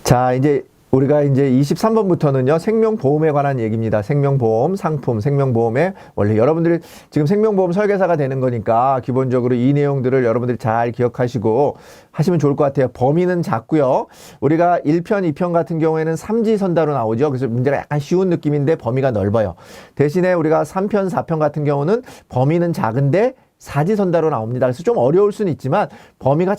자, 우리가 이제 23번부터는요, 생명보험에 관한 얘기입니다. 생명보험, 상품, 생명보험에 원래 여러분들이 지금 생명보험 설계사가 되는 거니까 기본적으로 이 내용들을 여러분들이 잘 기억하시고 하시면 좋을 것 같아요. 범위는 작고요. 우리가 1편, 2편 같은 경우에는 삼지선다로 나오죠. 그래서 문제가 약간 쉬운 느낌인데 범위가 넓어요. 대신에 우리가 3편, 4편 같은 경우는 범위는 작은데 사지선다로 나옵니다. 그래서 좀 어려울 수는 있지만 범위가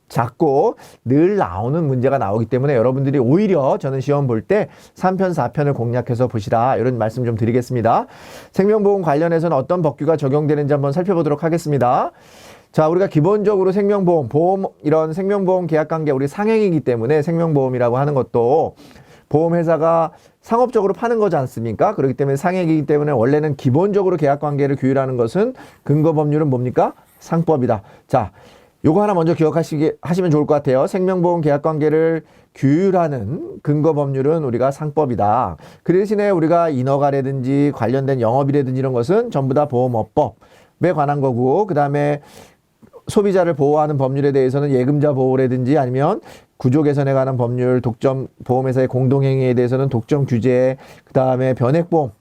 작고 늘 나오는 문제가 나오기 때문에 여러분들이 오히려 저는 시험 볼 때 3편, 4편을 공략해서 보시라 이런 말씀 좀 드리겠습니다. 생명보험 관련해서는 어떤 법규가 적용되는지 한번 살펴보도록 하겠습니다. 자, 우리가 기본적으로 생명보험, 이런 생명보험 계약관계 우리 상행이기 때문에 생명보험이라고 하는 것도 보험회사가 상업적으로 파는 거지 않습니까? 그렇기 때문에 상행이기 때문에 원래는 기본적으로 계약관계를 규율하는 것은 근거법률은 뭡니까? 상법이다. 자, 요거 하나 먼저 하시면 좋을 것 같아요. 생명보험 계약관계를 규율하는 근거법률은 우리가 상법이다. 그 대신에 우리가 인허가라든지 관련된 영업이라든지 이런 것은 전부 다 보험업법에 관한 거고, 그 다음에 소비자를 보호하는 법률에 대해서는 예금자 보호라든지 아니면 구조 개선에 관한 법률, 독점 보험회사의 공동행위에 대해서는 독점 규제, 그 다음에 변액보험.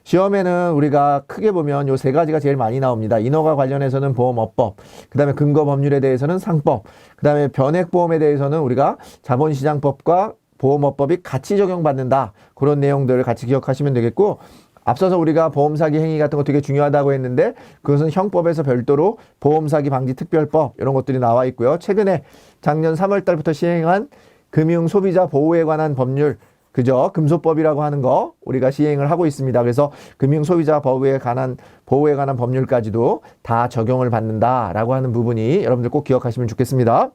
시험에는 우리가 크게 보면 요 세 가지가 제일 많이 나옵니다. 인허가 관련해서는 보험업법, 그 다음에 근거법률에 대해서는 상법, 그 다음에 변액보험에 대해서는 우리가 자본시장법과 보험업법이 같이 적용받는다. 그런 내용들을 같이 기억하시면 되겠고, 앞서서 우리가 보험사기 행위 같은 거 되게 중요하다고 했는데 그것은 형법에서 별도로 보험사기 방지 특별법 이런 것들이 나와 있고요. 최근에 작년 3월 달부터 시행한 금융 소비자 보호에 관한 법률, 그죠? 금소법이라고 하는 거 우리가 시행을 하고 있습니다. 그래서 금융 소비자 보호에 관한 법률까지도 다 적용을 받는다라고 하는 부분이 여러분들 꼭 기억하시면 좋겠습니다.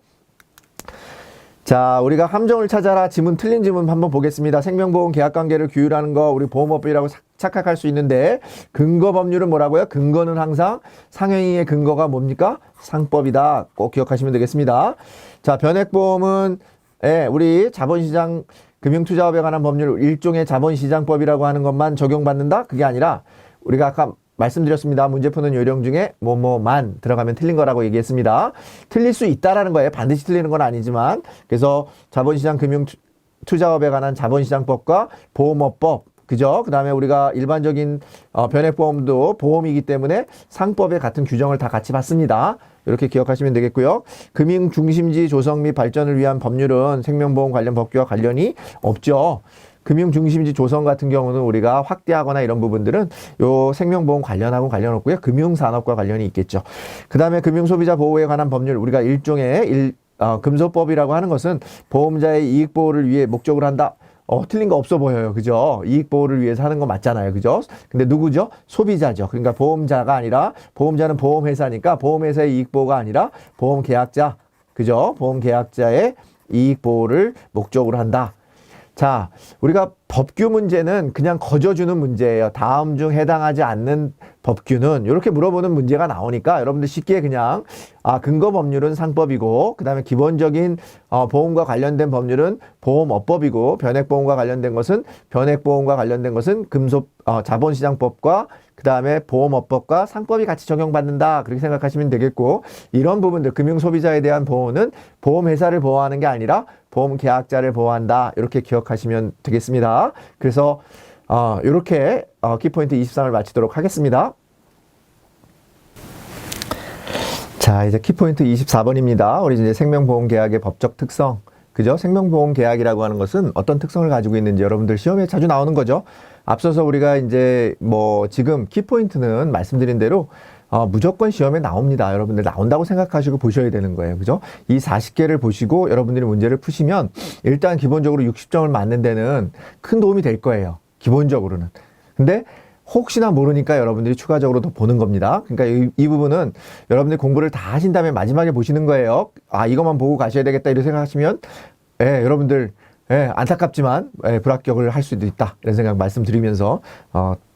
자, 우리가 함정을 찾아라 지문 틀린 지문 한번 보겠습니다. 생명보험 계약관계를 규율하는 거 우리 보험업법이라고 착각할 수 있는데 근거법률은 뭐라고요? 근거는 항상 상행위의 근거가 뭡니까? 상법이다. 꼭 기억하시면 되겠습니다. 자, 변액보험은 우리 자본시장 금융투자업에 관한 법률 일종의 자본시장법이라고 하는 것만 적용받는다? 그게 아니라 우리가 아까 말씀드렸습니다. 문제 푸는 요령 중에 뭐뭐만 들어가면 틀린 거라고 얘기했습니다. 틀릴 수 있다라는 거예요. 반드시 틀리는 건 아니지만. 그래서 자본시장 금융투자업에 관한 자본시장법과 보험업법, 그죠? 그 다음에 우리가 일반적인 변액보험도 보험이기 때문에 상법에 같은 규정을 다 같이 받습니다. 이렇게 기억하시면 되겠고요. 금융중심지 조성 및 발전을 위한 법률은 생명보험 관련 법규와 관련이 없죠. 금융중심지 조성 같은 경우는 우리가 확대하거나 이런 부분들은 요 생명보험 관련하고 관련 없고요. 금융산업과 관련이 있겠죠. 그 다음에 금융소비자 보호에 관한 법률, 우리가 일종의 금소법이라고 하는 것은 보험자의 이익보호를 위해 목적으로 한다. 틀린 거 없어 보여요. 그죠? 이익보호를 위해서 하는 거 맞잖아요. 그죠? 근데 누구죠? 소비자죠. 그러니까 보험자가 아니라, 보험자는 보험회사니까 보험회사의 이익보호가 아니라 보험계약자, 그죠? 보험계약자의 이익보호를 목적으로 한다. 자, 우리가 법규 문제는 그냥 거저주는 문제예요. 다음 중 해당하지 않는 법규는 이렇게 물어보는 문제가 나오니까 여러분들 쉽게 그냥 근거 법률은 상법이고 그 다음에 기본적인 보험과 관련된 법률은 보험업법이고 변액보험과 관련된 것은 자본시장법과 그 다음에 보험업법과 상법이 같이 적용받는다. 그렇게 생각하시면 되겠고, 이런 부분들 금융소비자에 대한 보호는 보험회사를 보호하는 게 아니라 보험계약자를 보호한다. 이렇게 기억하시면 되겠습니다. 그래서 이렇게 키포인트 23을 마치도록 하겠습니다. 자, 이제 키포인트 24번입니다. 우리 이제 생명보험 계약의 법적 특성. 그죠? 생명보험 계약이라고 하는 것은 어떤 특성을 가지고 있는지 여러분들 시험에 자주 나오는 거죠. 앞서서 우리가 이제 지금 키포인트는 말씀드린 대로 무조건 시험에 나옵니다. 여러분들 나온다고 생각하시고 보셔야 되는 거예요. 그죠? 이 40개를 보시고 여러분들이 문제를 푸시면 일단 기본적으로 60점을 맞는 데는 큰 도움이 될 거예요. 기본적으로는. 근데 혹시나 모르니까 여러분들이 추가적으로 더 보는 겁니다. 그러니까 이 부분은 여러분들이 공부를 다 하신 다음에 마지막에 보시는 거예요. 이것만 보고 가셔야 되겠다 이렇게 생각하시면 여러분들 안타깝지만 불합격을 할 수도 있다 이런 생각 말씀드리면서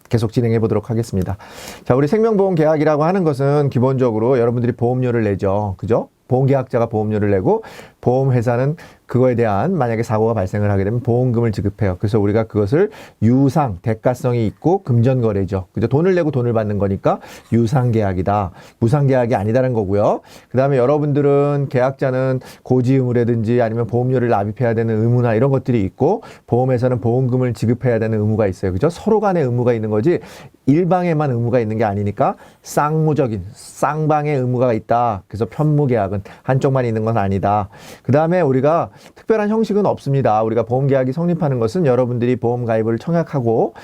계속 진행해 보도록 하겠습니다. 자, 우리 생명보험 계약이라고 하는 것은 기본적으로 여러분들이 보험료를 내죠. 그죠? 보험계약자가 보험료를 내고 보험회사는 그거에 대한 만약에 사고가 발생을 하게 되면 보험금을 지급해요. 그래서 우리가 그것을 유상, 대가성이 있고 금전거래죠. 그죠? 돈을 내고 돈을 받는 거니까 유상계약이다. 무상계약이 아니다는 거고요. 그 다음에 여러분들은 계약자는 고지 의무라든지 아니면 보험료를 납입해야 되는 의무나 이런 것들이 있고 보험회사는 보험금을 지급해야 되는 의무가 있어요. 그죠? 서로 간에 의무가 있는 거지 일방에만 의무가 있는 게 아니니까 쌍무적인 쌍방의 의무가 있다. 그래서 편무계약은 한쪽만 있는 건 아니다. 그 다음에 우리가 특별한 형식은 없습니다. 우리가 보험계약이 성립하는 것은 여러분들이 보험 가입을 청약하고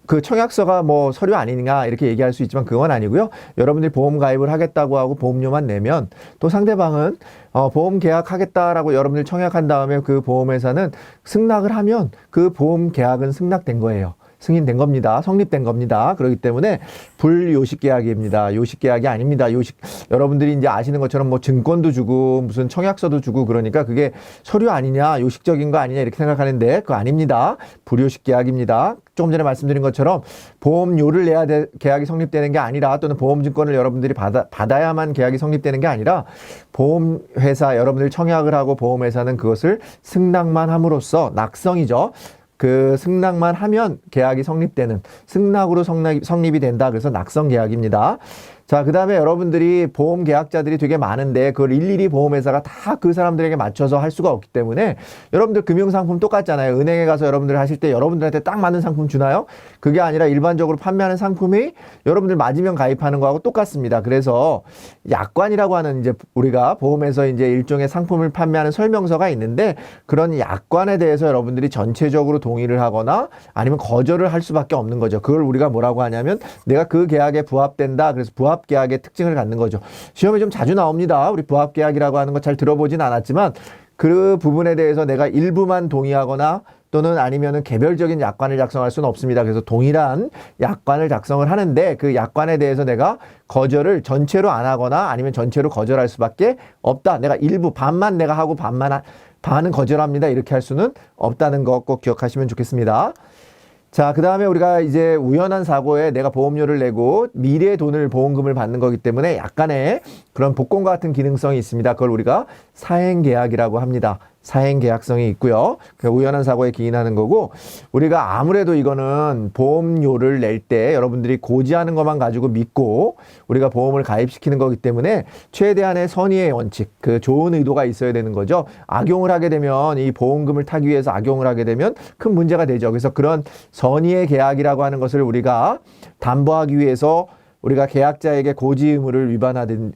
그 청약서가 뭐 서류 아니냐 이렇게 얘기할 수 있지만 그건 아니고요. 여러분들이 보험 가입을 하겠다고 하고 보험료만 내면 또 상대방은 보험 계약하겠다라고 여러분들이 청약한 다음에 그 보험회사는 승낙을 하면 그 보험 계약은 승낙된 거예요. 승인된 겁니다. 성립된 겁니다. 그렇기 때문에 불요식계약입니다. 요식계약이 아닙니다. 여러분들이 이제 아시는 것처럼 뭐 증권도 주고 무슨 청약서도 주고 그러니까 그게 서류 아니냐, 요식적인 거 아니냐 이렇게 생각하는데 그거 아닙니다. 불요식계약입니다. 조금 전에 말씀드린 것처럼 보험료를 내야 계약이 성립되는 게 아니라 또는 보험증권을 여러분들이 받아야만 계약이 성립되는 게 아니라 보험회사 여러분들이 청약을 하고 보험회사는 그것을 승낙만 함으로써 낙성이죠. 그 승낙만 하면 계약이 성립되는 승낙으로 성립이 된다. 그래서 낙성 계약입니다. 자, 그 다음에 여러분들이 보험 계약자들이 되게 많은데 그걸 일일이 보험회사가 다 그 사람들에게 맞춰서 할 수가 없기 때문에 여러분들 금융상품 똑같잖아요. 은행에 가서 여러분들 하실 때 여러분들한테 딱 맞는 상품 주나요? 그게 아니라 일반적으로 판매하는 상품이 여러분들 맞으면 가입하는 거하고 똑같습니다. 그래서 약관이라고 하는 이제 우리가 보험에서 이제 일종의 상품을 판매하는 설명서가 있는데 그런 약관에 대해서 여러분들이 전체적으로 동의를 하거나 아니면 거절을 할 수밖에 없는 거죠. 그걸 우리가 뭐라고 하냐면 내가 그 계약에 부합된다. 그래서 부합계약의 특징을 갖는 거죠. 시험에 좀 자주 나옵니다. 우리 부합계약이라고 하는 거 잘 들어보진 않았지만 그 부분에 대해서 내가 일부만 동의하거나 또는 아니면은 개별적인 약관을 작성할 수는 없습니다. 그래서 동일한 약관을 작성을 하는데 그 약관에 대해서 내가 거절을 전체로 안 하거나 아니면 전체로 거절할 수밖에 없다. 내가 일부 반만 내가 하고 반은 거절합니다. 이렇게 할 수는 없다는 거 꼭 기억하시면 좋겠습니다. 자, 그 다음에 우리가 이제 우연한 사고에 내가 보험료를 내고 미래의 돈을 보험금을 받는 거기 때문에 약간의 그런 복권과 같은 기능성이 있습니다. 그걸 우리가 사행계약이라고 합니다. 사행계약성이 있고요. 우연한 사고에 기인하는 거고 우리가 아무래도 이거는 보험료를 낼 때 여러분들이 고지하는 것만 가지고 믿고 우리가 보험을 가입시키는 거기 때문에 최대한의 선의의 원칙, 그 좋은 의도가 있어야 되는 거죠. 악용을 하게 되면 이 보험금을 타기 위해서 악용을 하게 되면 큰 문제가 되죠. 그래서 그런 선의의 계약이라고 하는 것을 우리가 담보하기 위해서 우리가 계약자에게 고지 의무를 위반하든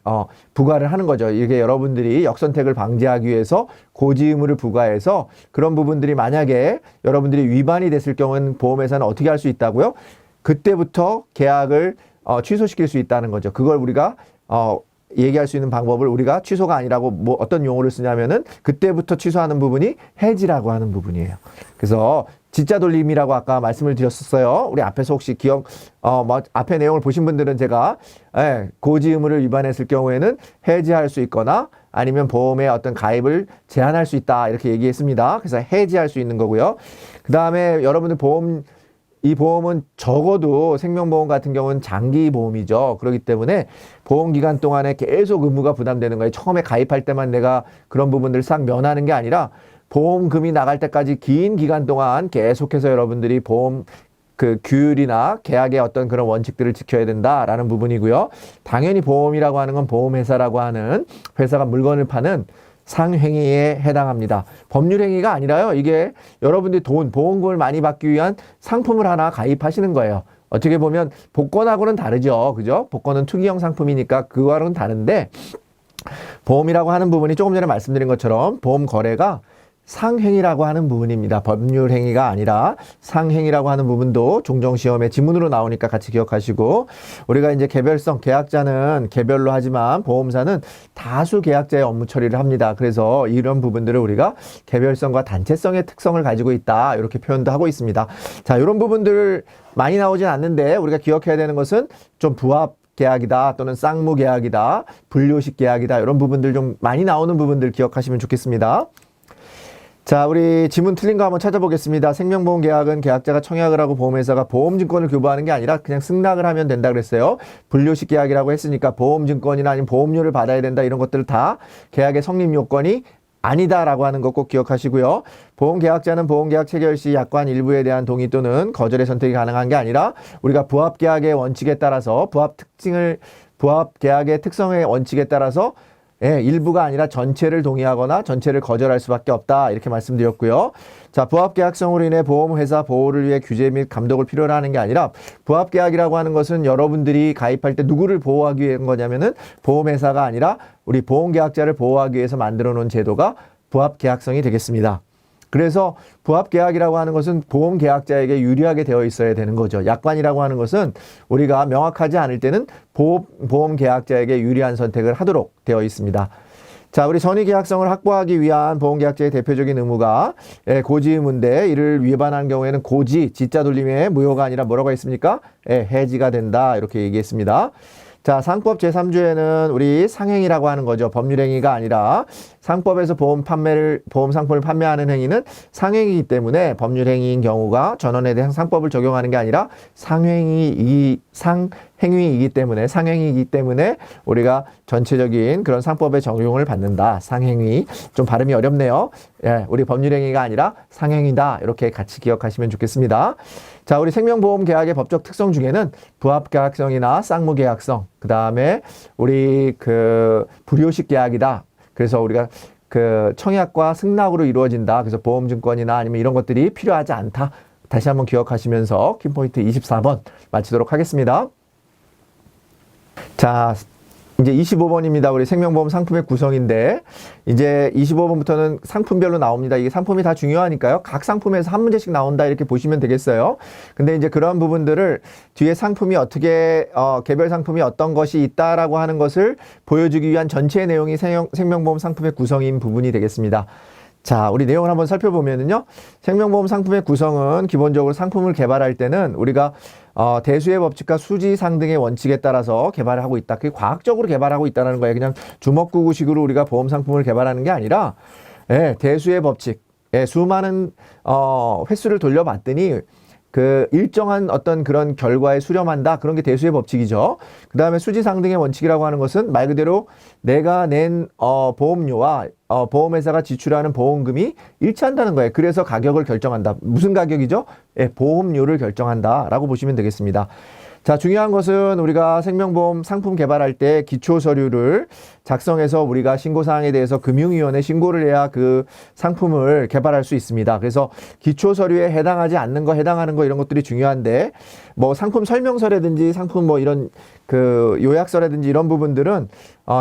부과를 하는 거죠. 이게 여러분들이 역선택을 방지하기 위해서 고지 의무를 부과해서 그런 부분들이 만약에 여러분들이 위반이 됐을 경우는 보험회사는 어떻게 할 수 있다고요? 그때부터 계약을 취소시킬 수 있다는 거죠. 그걸 우리가 얘기할 수 있는 방법을 우리가 취소가 아니라고 뭐 어떤 용어를 쓰냐면은 그때부터 취소하는 부분이 해지라고 하는 부분이에요. 그래서 진짜 돌림이라고 아까 말씀을 드렸었어요. 우리 앞에서 혹시 앞에 내용을 보신 분들은 제가 고지 의무를 위반했을 경우에는 해지할 수 있거나 아니면 보험의 어떤 가입을 제한할 수 있다 이렇게 얘기했습니다. 그래서 해지할 수 있는 거고요. 그 다음에 여러분들 이 보험은 적어도 생명보험 같은 경우는 장기보험이죠. 그렇기 때문에 보험기간 동안에 계속 의무가 부담되는 거예요. 처음에 가입할 때만 내가 그런 부분들을 싹 면하는 게 아니라 보험금이 나갈 때까지 긴 기간 동안 계속해서 여러분들이 보험 그 규율이나 계약의 어떤 그런 원칙들을 지켜야 된다라는 부분이고요. 당연히 보험이라고 하는 건 보험회사라고 하는 회사가 물건을 파는 상행위에 해당합니다. 법률행위가 아니라요. 이게 여러분들이 보험금을 많이 받기 위한 상품을 하나 가입하시는 거예요. 어떻게 보면 복권하고는 다르죠. 그죠? 복권은 투기형 상품이니까 그거와는 다른데 보험이라고 하는 부분이 조금 전에 말씀드린 것처럼 보험 거래가 상행이라고 하는 부분입니다. 법률 행위가 아니라 상행이라고 하는 부분도 종종 시험에 지문으로 나오니까 같이 기억하시고 우리가 이제 개별성 계약자는 개별로 하지만 보험사는 다수 계약자의 업무 처리를 합니다. 그래서 이런 부분들을 우리가 개별성과 단체성의 특성을 가지고 있다 이렇게 표현도 하고 있습니다. 자, 이런 부분들 많이 나오진 않는데 우리가 기억해야 되는 것은 좀 부합 계약이다 또는 쌍무 계약이다 분료식 계약이다 이런 부분들 좀 많이 나오는 부분들 기억하시면 좋겠습니다. 자, 우리 지문 틀린 거 한번 찾아보겠습니다. 생명보험 계약은 계약자가 청약을 하고 보험회사가 보험증권을 교부하는 게 아니라 그냥 승낙을 하면 된다 그랬어요. 분료식 계약이라고 했으니까 보험증권이나 아니면 보험료를 받아야 된다 이런 것들을 다 계약의 성립 요건이 아니다라고 하는 거 꼭 기억하시고요. 보험계약자는 보험계약 체결 시 약관 일부에 대한 동의 또는 거절의 선택이 가능한 게 아니라 우리가 부합계약의 원칙에 따라서 부합계약의 특성의 원칙에 따라서 일부가 아니라 전체를 동의하거나 전체를 거절할 수밖에 없다. 이렇게 말씀드렸고요. 자, 부합계약성으로 인해 보험회사 보호를 위해 규제 및 감독을 필요로 하는 게 아니라 부합계약이라고 하는 것은 여러분들이 가입할 때 누구를 보호하기 위한 거냐면은 보험회사가 아니라 우리 보험계약자를 보호하기 위해서 만들어 놓은 제도가 부합계약성이 되겠습니다. 그래서 부합계약이라고 하는 것은 보험계약자에게 유리하게 되어 있어야 되는 거죠. 약관이라고 하는 것은 우리가 명확하지 않을 때는 보험계약자에게 유리한 선택을 하도록 되어 있습니다. 자, 우리 선의계약성을 확보하기 위한 보험계약자의 대표적인 의무가 고지 의무인데 이를 위반하는 경우에는 고지, 지자 돌림의 무효가 아니라 뭐라고 했습니까? 해지가 된다. 이렇게 얘기했습니다. 자, 상법 제3조에는 우리 상행위라고 하는 거죠. 법률행위가 아니라 상법에서 보험 상품을 판매하는 행위는 상행위이기 때문에 법률행위인 경우가 전원에 대한 상법을 적용하는 게 아니라 상행위이기 때문에 우리가 전체적인 그런 상법의 적용을 받는다. 상행위. 좀 발음이 어렵네요. 우리 법률행위가 아니라 상행위다. 이렇게 같이 기억하시면 좋겠습니다. 자, 우리 생명보험계약의 법적 특성 중에는 부합계약성이나 쌍무계약성, 그 다음에 우리 불효식 계약이다. 그래서 우리가 청약과 승낙으로 이루어진다. 그래서 보험증권이나 아니면 이런 것들이 필요하지 않다. 다시 한번 기억하시면서 키포인트 24번 마치도록 하겠습니다. 자, 이제 25번입니다. 우리 생명보험 상품의 구성인데 이제 25번부터는 상품별로 나옵니다. 이게 상품이 다 중요하니까요. 각 상품에서 한 문제씩 나온다 이렇게 보시면 되겠어요. 근데 이제 그런 부분들을 뒤에 상품이 어떻게 개별 상품이 어떤 것이 있다라고 하는 것을 보여주기 위한 전체 내용이 생명보험 상품의 구성인 부분이 되겠습니다. 자, 우리 내용을 한번 살펴보면은요. 생명보험 상품의 구성은 기본적으로 상품을 개발할 때는 우리가 대수의 법칙과 수지상등의 원칙에 따라서 개발을 하고 있다. 그게 과학적으로 개발하고 있다는 거예요. 그냥 주먹구구식으로 우리가 보험 상품을 개발하는 게 아니라 대수의 법칙, 수많은 횟수를 돌려봤더니 일정한 어떤 그런 결과에 수렴한다. 그런 게 대수의 법칙이죠. 그 다음에 수지상등의 원칙이라고 하는 것은 말 그대로 내가 낸 보험료와 보험회사가 지출하는 보험금이 일치한다는 거예요. 그래서 가격을 결정한다. 무슨 가격이죠? 보험료를 결정한다라고 보시면 되겠습니다. 자, 중요한 것은 우리가 생명보험 상품 개발할 때 기초 서류를 작성해서 우리가 신고사항에 대해서 금융위원회에 신고를 해야 그 상품을 개발할 수 있습니다. 그래서 기초 서류에 해당하지 않는 거, 해당하는 거 이런 것들이 중요한데 뭐 상품 설명서라든지 상품 뭐 이런 요약서라든지 이런 부분들은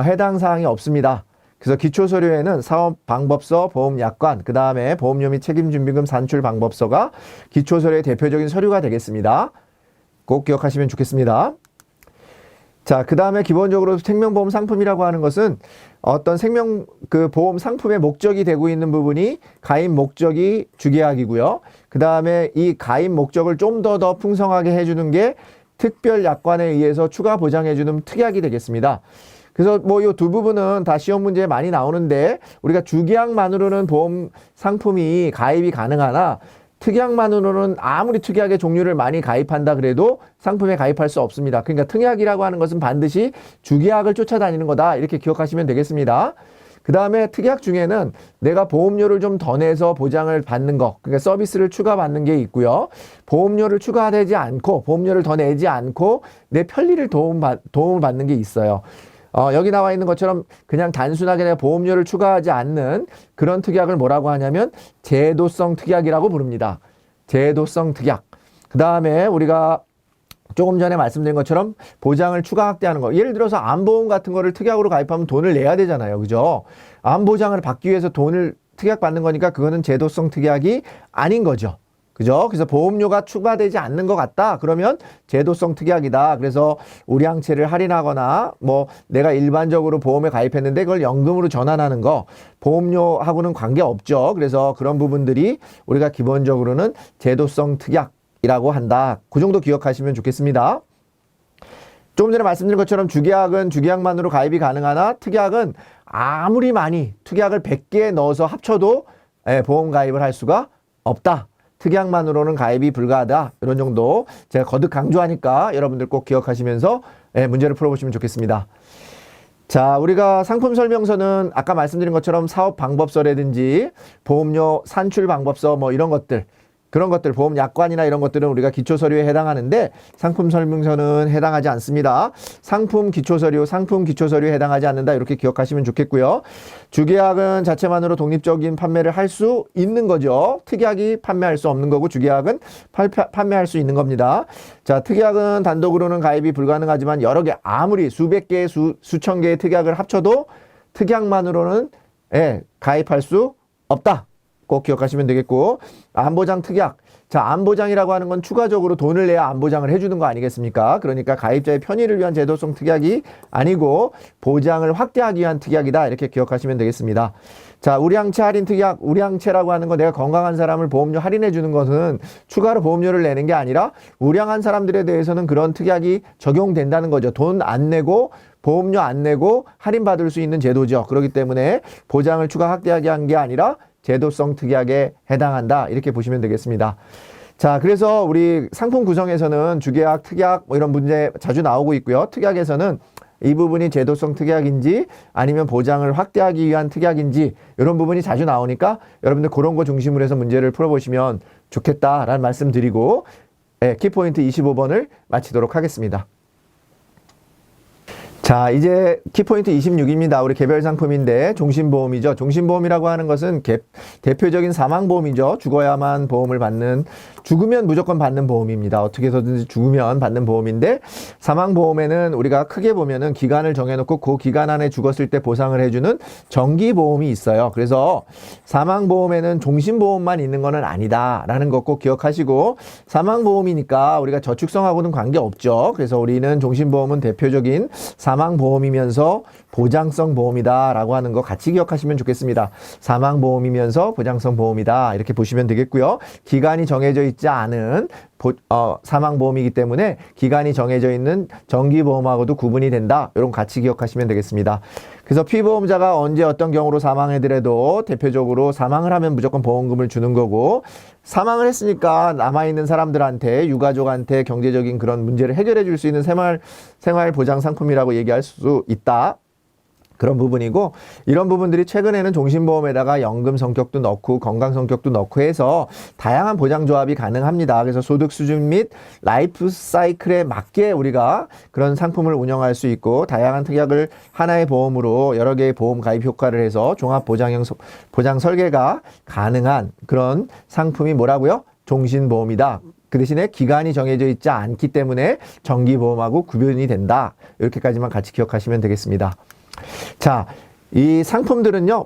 해당 사항이 없습니다. 그래서 기초 서류에는 사업 방법서, 보험 약관, 그 다음에 보험료 및 책임 준비금 산출 방법서가 기초 서류의 대표적인 서류가 되겠습니다. 꼭 기억하시면 좋겠습니다. 자, 그 다음에 기본적으로 생명보험 상품이라고 하는 것은 어떤 보험 상품의 목적이 되고 있는 부분이 가입 목적이 주계약이고요. 그 다음에 이 가입 목적을 좀 더 풍성하게 해주는 게 특별 약관에 의해서 추가 보장해주는 특약이 되겠습니다. 그래서 뭐 이 두 부분은 다 시험 문제에 많이 나오는데 우리가 주계약만으로는 보험 상품이 가입이 가능하나 특약만으로는 아무리 특약의 종류를 많이 가입한다 그래도 상품에 가입할 수 없습니다. 그러니까 특약이라고 하는 것은 반드시 주계약을 쫓아다니는 거다. 이렇게 기억하시면 되겠습니다. 그 다음에 특약 중에는 내가 보험료를 좀 더 내서 보장을 받는 거, 그러니까 서비스를 추가받는 게 있고요. 보험료를 추가되지 않고, 보험료를 더 내지 않고 내 편리를 도움을 받는 게 있어요. 여기 나와 있는 것처럼 그냥 단순하게 내가 보험료를 추가하지 않는 그런 특약을 뭐라고 하냐면 제도성 특약이라고 부릅니다. 제도성 특약. 그 다음에 우리가 조금 전에 말씀드린 것처럼 보장을 추가 확대하는 거. 예를 들어서 암보험 같은 거를 특약으로 가입하면 돈을 내야 되잖아요. 그죠? 암보장을 받기 위해서 돈을 특약 받는 거니까 그거는 제도성 특약이 아닌 거죠. 그죠? 그래서 보험료가 추가되지 않는 것 같다. 그러면 제도성 특약이다. 그래서 우량채를 할인하거나 뭐 내가 일반적으로 보험에 가입했는데 그걸 연금으로 전환하는 거 보험료하고는 관계없죠. 그래서 그런 부분들이 우리가 기본적으로는 제도성 특약이라고 한다. 그 정도 기억하시면 좋겠습니다. 조금 전에 말씀드린 것처럼 주계약은 주계약만으로 가입이 가능하나 특약은 아무리 많이 특약을 100개 넣어서 합쳐도 보험 가입을 할 수가 없다. 특약만으로는 가입이 불가하다. 이런 정도 제가 거듭 강조하니까 여러분들 꼭 기억하시면서 문제를 풀어보시면 좋겠습니다. 자, 우리가 상품 설명서는 아까 말씀드린 것처럼 사업 방법서라든지 보험료 산출 방법서 뭐 이런 것들, 그런 것들, 보험 약관이나 이런 것들은 우리가 기초 서류에 해당하는데 상품 설명서는 해당하지 않습니다. 상품 기초 서류에 해당하지 않는다. 이렇게 기억하시면 좋겠고요. 주계약은 자체만으로 독립적인 판매를 할 수 있는 거죠. 특약이 판매할 수 없는 거고 주계약은 판매할 수 있는 겁니다. 자, 특약은 단독으로는 가입이 불가능하지만 여러 개, 아무리 수백 개, 수천 개의 특약을 합쳐도 특약만으로는 가입할 수 없다. 꼭 기억하시면 되겠고, 안보장 특약. 자, 안보장이라고 하는 건 추가적으로 돈을 내야 안보장을 해주는 거 아니겠습니까? 그러니까 가입자의 편의를 위한 제도성 특약이 아니고 보장을 확대하기 위한 특약이다. 이렇게 기억하시면 되겠습니다. 자, 우량채 할인 특약. 우량채라고 하는 건 내가 건강한 사람을 보험료 할인해 주는 것은 추가로 보험료를 내는 게 아니라 우량한 사람들에 대해서는 그런 특약이 적용된다는 거죠. 돈 안 내고 보험료 안 내고 할인받을 수 있는 제도죠. 그렇기 때문에 보장을 추가 확대하게 한 게 아니라 제도성 특약에 해당한다. 이렇게 보시면 되겠습니다. 자, 그래서 우리 상품 구성에서는 주계약, 특약 뭐 이런 문제 자주 나오고 있고요. 특약에서는 이 부분이 제도성 특약인지 아니면 보장을 확대하기 위한 특약인지 이런 부분이 자주 나오니까 여러분들 그런 거 중심으로 해서 문제를 풀어보시면 좋겠다라는 말씀 드리고 키포인트 25번을 마치도록 하겠습니다. 자, 이제 키포인트 26입니다. 우리 개별 상품인데 종신보험이죠. 종신보험이라고 하는 것은 대표적인 사망보험이죠. 죽어야만 보험을 받는, 죽으면 무조건 받는 보험입니다. 어떻게 해서든지 죽으면 받는 보험인데, 사망보험에는 우리가 크게 보면은 기간을 정해놓고 그 기간 안에 죽었을 때 보상을 해주는 정기보험이 있어요. 그래서 사망보험에는 종신보험만 있는 거는 아니다라는 거 꼭 기억하시고, 사망보험이니까 우리가 저축성하고는 관계없죠. 그래서 우리는 종신보험은 대표적인 사망보험이면서 보장성 보험이다 라고 하는 거 같이 기억하시면 좋겠습니다. 사망보험이면서 보장성 보험이다 이렇게 보시면 되겠고요. 기간이 정해져 있지 않은 사망보험이기 때문에 기간이 정해져 있는 정기보험하고도 구분이 된다. 이런 같이 기억하시면 되겠습니다. 그래서 피보험자가 언제 어떤 경우로 사망하더라도 대표적으로 사망을 하면 무조건 보험금을 주는 거고, 사망을 했으니까 남아있는 사람들한테, 유가족한테 경제적인 그런 문제를 해결해 줄 수 있는 생활 보장 상품이라고 얘기할 수 있다. 그런 부분이고, 이런 부분들이 최근에는 종신보험에다가 연금 성격도 넣고 건강 성격도 넣고 해서 다양한 보장 조합이 가능합니다. 그래서 소득 수준 및 라이프 사이클에 맞게 우리가 그런 상품을 운영할 수 있고, 다양한 특약을 하나의 보험으로 여러 개의 보험 가입 효과를 해서 종합 보장 설계가 가능한 그런 상품이 뭐라고요? 종신보험이다. 그 대신에 기간이 정해져 있지 않기 때문에 정기보험하고 구별이 된다. 이렇게까지만 같이 기억하시면 되겠습니다. 자, 이 상품들은요,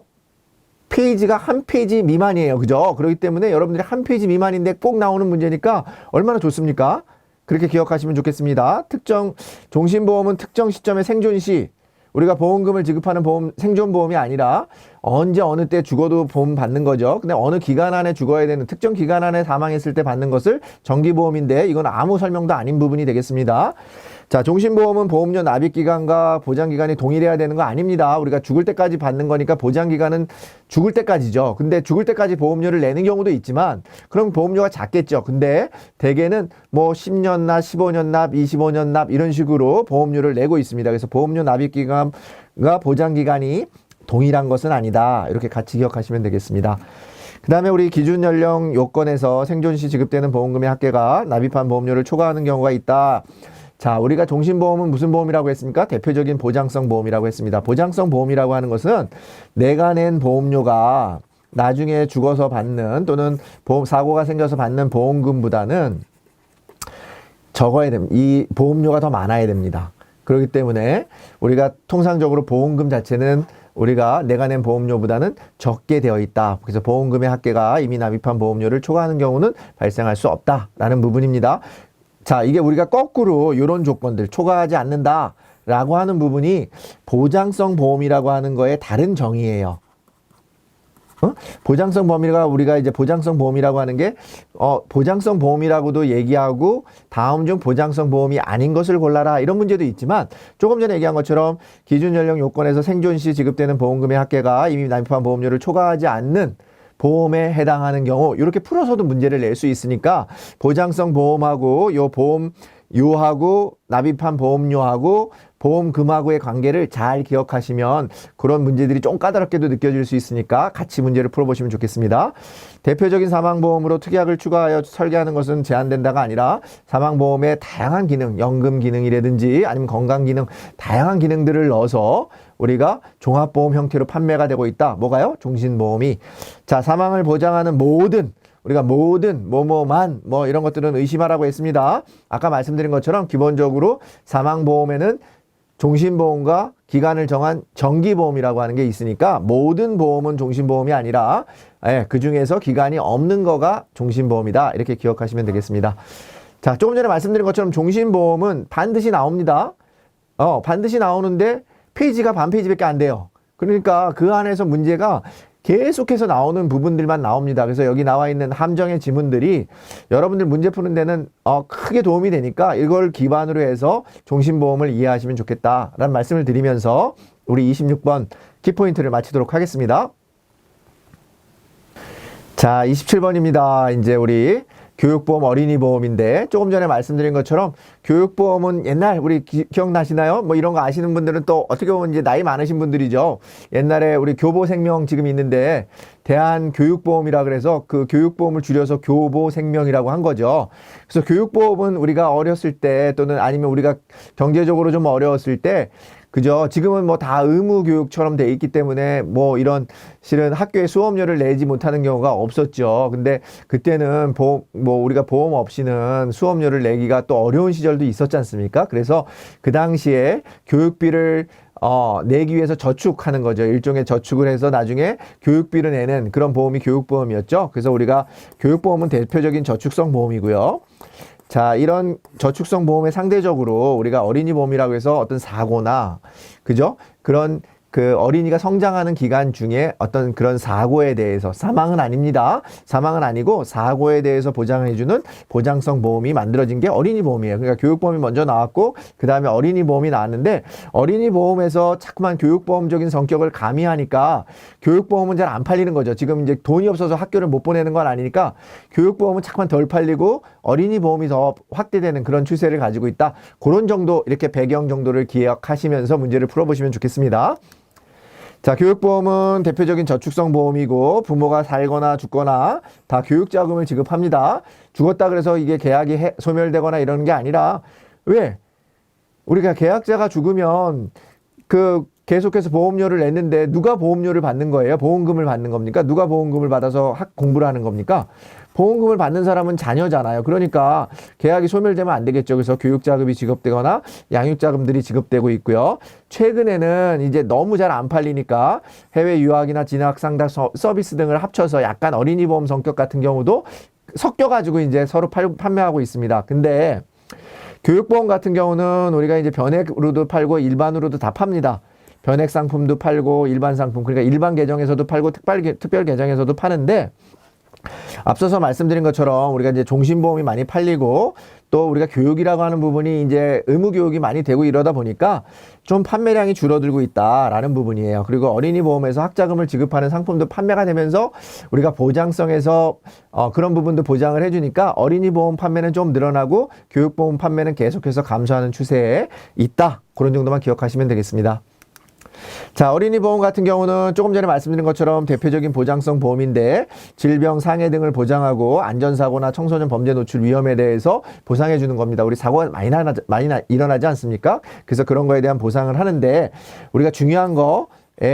페이지가 한 페이지 미만이에요. 그죠? 그렇기 때문에 여러분들이 한 페이지 미만인데 꼭 나오는 문제니까 얼마나 좋습니까? 그렇게 기억하시면 좋겠습니다. 종신보험은 특정 시점의 생존시, 우리가 보험금을 지급하는 생존보험이 아니라 언제 어느 때 죽어도 보험 받는 거죠. 근데 어느 기간 안에 죽어야 되는, 특정 기간 안에 사망했을 때 받는 것을 정기보험인데, 이건 아무 설명도 아닌 부분이 되겠습니다. 자, 종신보험은 보험료 납입기간과 보장기간이 동일해야 되는 거 아닙니다. 우리가 죽을 때까지 받는 거니까 보장기간은 죽을 때까지죠. 근데 죽을 때까지 보험료를 내는 경우도 있지만 그럼 보험료가 작겠죠. 근데 대개는 뭐 10년 납, 15년 납, 25년 납 이런 식으로 보험료를 내고 있습니다. 그래서 보험료 납입기간과 보장기간이 동일한 것은 아니다. 이렇게 같이 기억하시면 되겠습니다. 그 다음에 우리 기준 연령 요건에서 생존 시 지급되는 보험금의 합계가 납입한 보험료를 초과하는 경우가 있다. 자, 우리가 종신보험은 무슨 보험이라고 했습니까? 대표적인 보장성 보험이라고 했습니다. 보장성 보험이라고 하는 것은 내가 낸 보험료가 나중에 죽어서 받는, 또는 사고가 생겨서 받는 보험금보다는 적어야 됩니다. 이 보험료가 더 많아야 됩니다. 그렇기 때문에 우리가 통상적으로 보험금 자체는 우리가 내가 낸 보험료보다는 적게 되어 있다. 그래서 보험금의 합계가 이미 납입한 보험료를 초과하는 경우는 발생할 수 없다라는 부분입니다. 자, 이게 우리가 거꾸로 이런 조건들, 초과하지 않는다라고 하는 부분이 보장성 보험이라고 하는 거의 다른 정의예요. 보장성 보험이가 우리가 이제 보장성 보험이라고 하는 게 보장성 보험이라고도 얘기하고 다음 중 보장성 보험이 아닌 것을 골라라 이런 문제도 있지만, 조금 전에 얘기한 것처럼 기준 연령 요건에서 생존 시 지급되는 보험금의 합계가 이미 납입한 보험료를 초과하지 않는 보험에 해당하는 경우, 이렇게 풀어서도 문제를 낼 수 있으니까 보장성 보험하고 요 보험 요하고 납입한 보험료하고 보험금하고의 관계를 잘 기억하시면 그런 문제들이 좀 까다롭게도 느껴질 수 있으니까 같이 문제를 풀어보시면 좋겠습니다. 대표적인 사망보험으로 특약을 추가하여 설계하는 것은 제한된다가 아니라 사망보험의 다양한 기능, 연금 기능이라든지 아니면 건강 기능, 다양한 기능들을 넣어서 우리가 종합보험 형태로 판매가 되고 있다. 뭐가요? 종신보험이. 자, 사망을 보장하는 우리가 모든 뭐뭐만 뭐 이런 것들은 의심하라고 했습니다. 아까 말씀드린 것처럼 기본적으로 사망보험에는 종신보험과 기간을 정한 정기보험이라고 하는 게 있으니까 모든 보험은 종신보험이 아니라 그 중에서 기간이 없는 거가 종신보험이다. 이렇게 기억하시면 되겠습니다. 자, 조금 전에 말씀드린 것처럼 종신보험은 반드시 나옵니다. 반드시 나오는데 페이지가 반 페이지밖에 안 돼요. 그러니까 그 안에서 문제가 계속해서 나오는 부분들만 나옵니다. 그래서 여기 나와 있는 함정의 지문들이 여러분들 문제 푸는 데는 크게 도움이 되니까 이걸 기반으로 해서 종신보험을 이해하시면 좋겠다라는 말씀을 드리면서 우리 26번 키포인트를 마치도록 하겠습니다. 자, 27번입니다. 이제 우리 교육보험 어린이보험인데 조금 전에 말씀드린 것처럼 교육보험은 옛날 우리 기억나시나요? 뭐 이런 거 아시는 분들은 또 어떻게 보면 이제 나이 많으신 분들이죠. 옛날에 우리 교보생명 지금 있는데 대한교육보험이라 그래서 그 교육보험을 줄여서 교보생명이라고 한 거죠. 그래서 교육보험은 우리가 어렸을 때 또는 아니면 우리가 경제적으로 좀 어려웠을 때 그죠? 지금은 뭐 다 의무 교육처럼 돼 있기 때문에 뭐 이런 실은 학교에 수업료를 내지 못하는 경우가 없었죠. 근데 그때는 우리가 보험 없이는 수업료를 내기가 또 어려운 시절도 있었지 않습니까? 그래서 그 당시에 교육비를 내기 위해서 저축하는 거죠. 일종의 저축을 해서 나중에 교육비를 내는 그런 보험이 교육보험이었죠. 그래서 우리가 교육보험은 대표적인 저축성 보험이고요. 자, 이런 저축성 보험에 상대적으로 우리가 어린이 보험이라고 해서 어떤 사고나, 그죠? 그런 그 어린이가 성장하는 기간 중에 어떤 그런 사고에 대해서 사망은 아닙니다. 사망은 아니고 사고에 대해서 보장해주는 보장성 보험이 만들어진 게 어린이 보험이에요. 그러니까 교육보험이 먼저 나왔고 그 다음에 어린이 보험이 나왔는데 어린이 보험에서 자꾸만 교육보험적인 성격을 가미하니까 교육보험은 잘 안 팔리는 거죠. 지금 이제 돈이 없어서 학교를 못 보내는 건 아니니까 교육보험은 자꾸만 덜 팔리고 어린이 보험이 더 확대되는 그런 추세를 가지고 있다. 그런 정도 이렇게 배경 정도를 기억하시면서 문제를 풀어보시면 좋겠습니다. 자, 교육보험은 대표적인 저축성 보험이고 부모가 살거나 죽거나 다 교육자금을 지급합니다. 죽었다 그래서 이게 계약이 소멸되거나 이런 게 아니라 왜? 우리가 계약자가 죽으면 계속해서 보험료를 냈는데 누가 보험료를 받는 거예요? 보험금을 받는 겁니까? 누가 보험금을 받아서 공부를 하는 겁니까? 보험금을 받는 사람은 자녀잖아요. 그러니까 계약이 소멸되면 안 되겠죠. 그래서 교육자금이 지급되거나 양육자금들이 지급되고 있고요. 최근에는 이제 너무 잘 안 팔리니까 해외 유학이나 진학 상담 서비스 등을 합쳐서 약간 어린이 보험 성격 같은 경우도 섞여가지고 이제 서로 판매하고 있습니다. 근데 교육보험 같은 경우는 우리가 이제 변액으로도 팔고 일반으로도 다 팝니다. 변액 상품도 팔고 일반 상품, 그러니까 일반 계정에서도 팔고 특별 계정에서도 파는데 앞서서 말씀드린 것처럼 우리가 이제 종신보험이 많이 팔리고 또 우리가 교육이라고 하는 부분이 이제 의무 교육이 많이 되고 이러다 보니까 좀 판매량이 줄어들고 있다라는 부분이에요. 그리고 어린이 보험에서 학자금을 지급하는 상품도 판매가 되면서 우리가 보장성에서 그런 부분도 보장을 해주니까 어린이 보험 판매는 좀 늘어나고 교육보험 판매는 계속해서 감소하는 추세에 있다. 그런 정도만 기억하시면 되겠습니다. 자, 어린이 보험 같은 경우는 조금 전에 말씀드린 것처럼 대표적인 보장성 보험인데 질병, 상해 등을 보장하고 안전사고나 청소년 범죄 노출 위험에 대해서 보상해 주는 겁니다. 우리 사고가 많이 일어나지 않습니까? 그래서 그런 거에 대한 보상을 하는데 우리가 중요한 거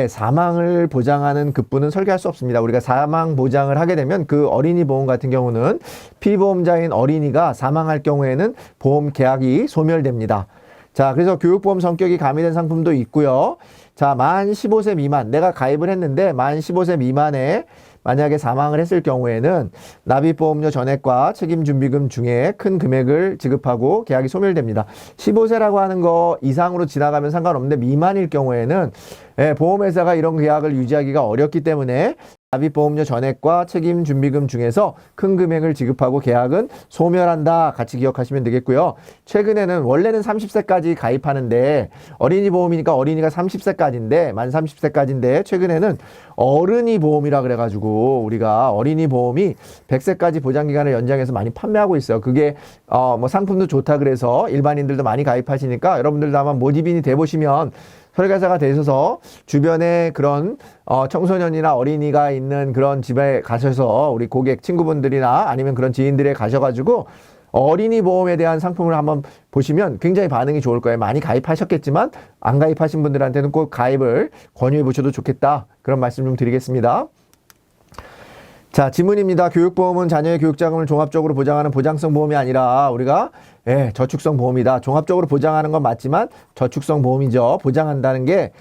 사망을 보장하는 급부는 설계할 수 없습니다. 우리가 사망 보장을 하게 되면 그 어린이 보험 같은 경우는 피보험자인 어린이가 사망할 경우에는 보험 계약이 소멸됩니다. 자, 그래서 교육보험 성격이 가미된 상품도 있고요. 자, 만 15세 미만, 내가 가입을 했는데 만 15세 미만에 만약에 사망을 했을 경우에는 납입보험료 전액과 책임준비금 중에 큰 금액을 지급하고 계약이 소멸됩니다. 15세라고 하는 거 이상으로 지나가면 상관없는데 미만일 경우에는 보험회사가 이런 계약을 유지하기가 어렵기 때문에 납입보험료 전액과 책임준비금 중에서 큰 금액을 지급하고 계약은 소멸한다. 같이 기억하시면 되겠고요. 최근에는 원래는 30세까지 가입하는데 어린이 보험이니까 어린이가 30세까지인데 만 30세까지인데 최근에는 어른이 보험이라 그래가지고 우리가 어린이 보험이 100세까지 보장기간을 연장해서 많이 판매하고 있어요. 그게 뭐 상품도 좋다 그래서 일반인들도 많이 가입하시니까 여러분들도 아마 모집인이 돼보시면 설계사가 되셔서 주변에 그런 청소년이나 어린이가 있는 그런 집에 가셔서 우리 고객 친구분들이나 아니면 그런 지인들에 가셔가지고 어린이 보험에 대한 상품을 한번 보시면 굉장히 반응이 좋을 거예요. 많이 가입하셨겠지만 안 가입하신 분들한테는 꼭 가입을 권유해 보셔도 좋겠다. 그런 말씀 좀 드리겠습니다. 자, 지문입니다. 교육보험은 자녀의 교육자금을 종합적으로 보장하는 보장성 보험이 아니라 우리가 저축성 보험이다. 종합적으로 보장하는 건 맞지만 저축성 보험이죠. 보장한다는 게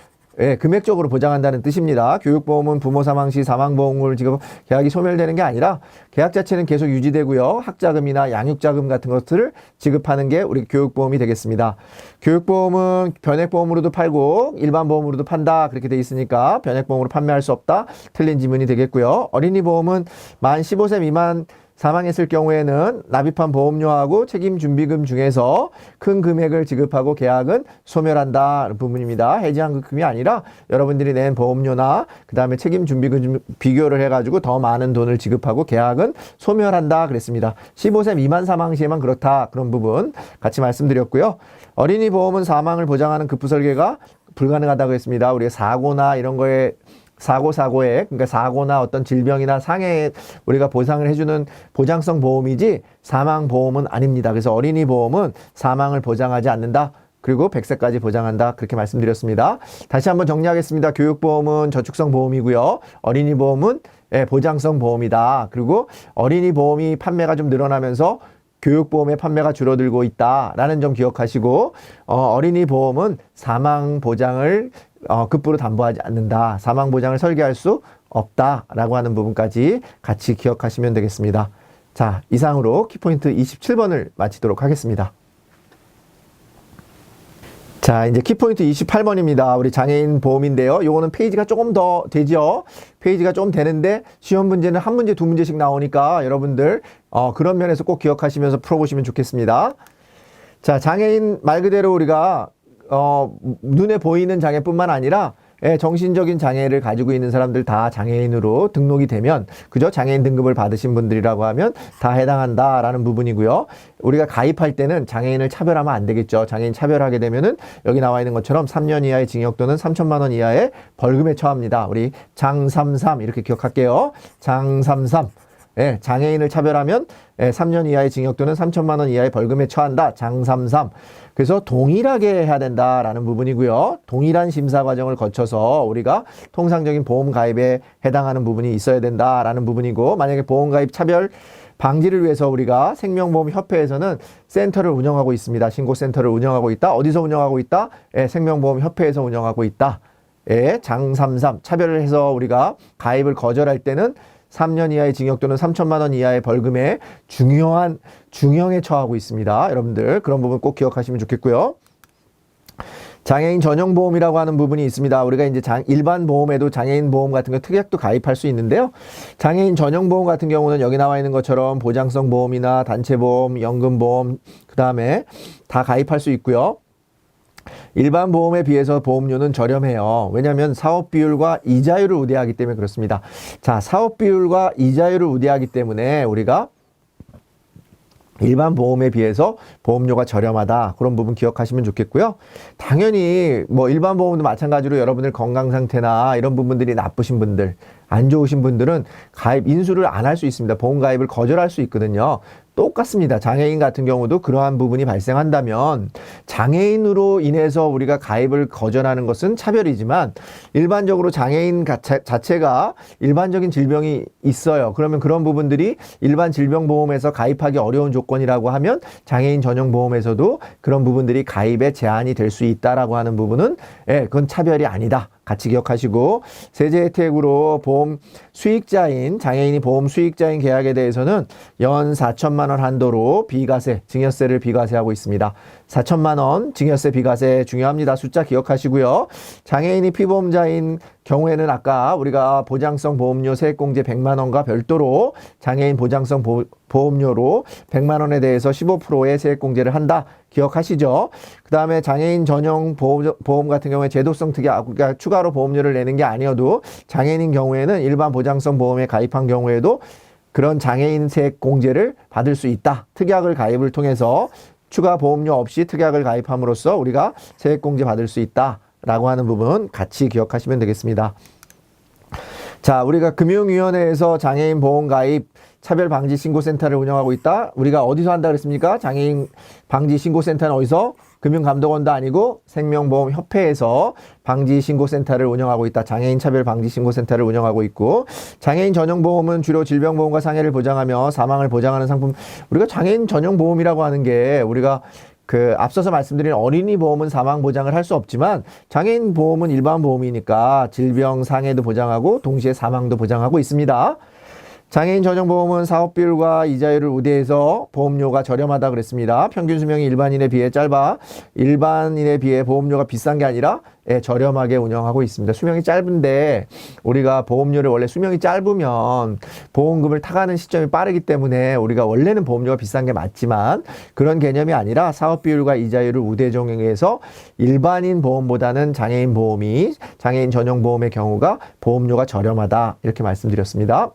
금액적으로 보장한다는 뜻입니다. 교육보험은 부모 사망 시 사망보험을 지금 계약이 소멸되는 게 아니라 계약 자체는 계속 유지되고요. 학자금이나 양육자금 같은 것들을 지급하는 게 우리 교육보험이 되겠습니다. 교육보험은 변액보험으로도 팔고 일반보험으로도 판다. 그렇게 돼 있으니까 변액보험으로 판매할 수 없다. 틀린 지문이 되겠고요. 어린이보험은 만 15세 미만 사망했을 경우에는 납입한 보험료하고 책임준비금 중에서 큰 금액을 지급하고 계약은 소멸한다 부분입니다. 해지한 금이 아니라 여러분들이 낸 보험료나 그 다음에 책임준비금 비교를 해가지고 더 많은 돈을 지급하고 계약은 소멸한다 그랬습니다. 15세 미만 사망 시에만 그렇다 그런 부분 같이 말씀드렸고요. 어린이 보험은 사망을 보장하는 급부 설계가 불가능하다고 했습니다. 우리가 사고나 이런 거에 사고에 그러니까 사고나 어떤 질병이나 상해에 우리가 보상을 해주는 보장성 보험이지 사망 보험은 아닙니다. 그래서 어린이 보험은 사망을 보장하지 않는다. 그리고 100세까지 보장한다. 그렇게 말씀드렸습니다. 다시 한번 정리하겠습니다. 교육보험은 저축성 보험이고요. 어린이 보험은 보장성 보험이다. 그리고 어린이 보험이 판매가 좀 늘어나면서 교육보험의 판매가 줄어들고 있다라는 점 기억하시고 어린이 보험은 사망 보장을 급부로 담보하지 않는다. 사망 보장을 설계할 수 없다라고 하는 부분까지 같이 기억하시면 되겠습니다. 자, 이상으로 키포인트 27번을 마치도록 하겠습니다. 자, 이제 키포인트 28번입니다. 우리 장애인 보험인데요. 요거는 페이지가 조금 더 되죠. 페이지가 좀 되는데 시험 문제는 한 문제, 두 문제씩 나오니까 여러분들 그런 면에서 꼭 기억하시면서 풀어보시면 좋겠습니다. 자, 장애인 말 그대로 우리가 눈에 보이는 장애뿐만 아니라 정신적인 장애를 가지고 있는 사람들 다 장애인으로 등록이 되면 그죠? 장애인 등급을 받으신 분들이라고 하면 다 해당한다라는 부분이고요. 우리가 가입할 때는 장애인을 차별하면 안 되겠죠. 장애인 차별하게 되면은 여기 나와 있는 것처럼 3년 이하의 징역 또는 3천만 원 이하의 벌금에 처합니다. 우리 장33 이렇게 기억할게요. 장33. 장애인을 차별하면 3년 이하의 징역 또는 3천만 원 이하의 벌금에 처한다. 장33. 그래서 동일하게 해야 된다라는 부분이고요. 동일한 심사 과정을 거쳐서 우리가 통상적인 보험 가입에 해당하는 부분이 있어야 된다라는 부분이고 만약에 보험 가입 차별 방지를 위해서 우리가 생명보험협회에서는 센터를 운영하고 있습니다. 신고센터를 운영하고 있다. 어디서 운영하고 있다? 생명보험협회에서 운영하고 있다. 장33 차별을 해서 우리가 가입을 거절할 때는 3년 이하의 징역 또는 3천만 원 이하의 벌금에 중형에 처하고 있습니다. 여러분들 그런 부분 꼭 기억하시면 좋겠고요. 장애인 전용 보험이라고 하는 부분이 있습니다. 우리가 이제 일반 보험에도 장애인 보험 같은 거 특약도 가입할 수 있는데요. 장애인 전용 보험 같은 경우는 여기 나와 있는 것처럼 보장성 보험이나 단체 보험, 연금 보험 그 다음에 다 가입할 수 있고요. 일반 보험에 비해서 보험료는 저렴해요. 왜냐하면 사업 비율과 이자율을 우대하기 때문에 그렇습니다. 자, 사업 비율과 이자율을 우대하기 때문에 우리가 일반 보험에 비해서 보험료가 저렴하다. 그런 부분 기억하시면 좋겠고요. 당연히 뭐 일반 보험도 마찬가지로 여러분들 건강 상태나 이런 부분들이 나쁘신 분들, 안 좋으신 분들은 가입 인수를 안 할 수 있습니다. 보험 가입을 거절할 수 있거든요. 똑같습니다. 장애인 같은 경우도 그러한 부분이 발생한다면 장애인으로 인해서 우리가 가입을 거절하는 것은 차별이지만 일반적으로 장애인 자체가 일반적인 질병이 있어요. 그러면 그런 부분들이 일반 질병보험에서 가입하기 어려운 조건이라고 하면 장애인 전용 보험에서도 그런 부분들이 가입에 제한이 될 수 있다라고 하는 부분은 그건 차별이 아니다. 같이 기억하시고 세제 혜택으로 보험 수익자인 장애인이 보험 수익자인 계약에 대해서는 연 4천만 원 한도로 비과세, 증여세를 비과세하고 있습니다. 4천만 원 증여세 비과세 중요합니다. 숫자 기억하시고요. 장애인이 피보험자인 경우에는 아까 우리가 보장성 보험료 세액공제 100만 원과 별도로 장애인 보장성 보험료로 100만 원에 대해서 15%의 세액공제를 한다. 기억하시죠? 그 다음에 장애인 전용 보험 같은 경우에 제도성 특약, 그러니까 추가로 보험료를 내는 게 아니어도 장애인인 경우에는 일반 보장성 보험에 가입한 경우에도 그런 장애인 세액 공제를 받을 수 있다. 특약을 가입을 통해서 추가 보험료 없이 특약을 가입함으로써 우리가 세액 공제 받을 수 있다라고 하는 부분 같이 기억하시면 되겠습니다. 자, 우리가 금융위원회에서 장애인 보험 가입 차별방지신고센터를 운영하고 있다. 우리가 어디서 한다 그랬습니까? 장애인 방지신고센터는 어디서? 금융감독원도 아니고 생명보험협회에서 방지신고센터를 운영하고 있다. 장애인 차별방지신고센터를 운영하고 있고, 장애인 전용보험은 주로 질병보험과 상해를 보장하며 사망을 보장하는 상품. 우리가 장애인 전용보험이라고 하는 게 우리가 앞서서 말씀드린 어린이 보험은 사망 보장을 할 수 없지만 장애인 보험은 일반 보험이니까 질병 상해도 보장하고 동시에 사망도 보장하고 있습니다. 장애인 전용보험은 사업비율과 이자율을 우대해서 보험료가 저렴하다 그랬습니다. 평균 수명이 일반인에 비해 짧아 일반인에 비해 보험료가 비싼 게 아니라 저렴하게 운영하고 있습니다. 수명이 짧은데 우리가 보험료를 원래 수명이 짧으면 보험금을 타가는 시점이 빠르기 때문에 우리가 원래는 보험료가 비싼 게 맞지만 그런 개념이 아니라 사업비율과 이자율을 우대 적용해서 일반인 보험보다는 장애인 보험이 장애인 전용보험의 경우가 보험료가 저렴하다 이렇게 말씀드렸습니다.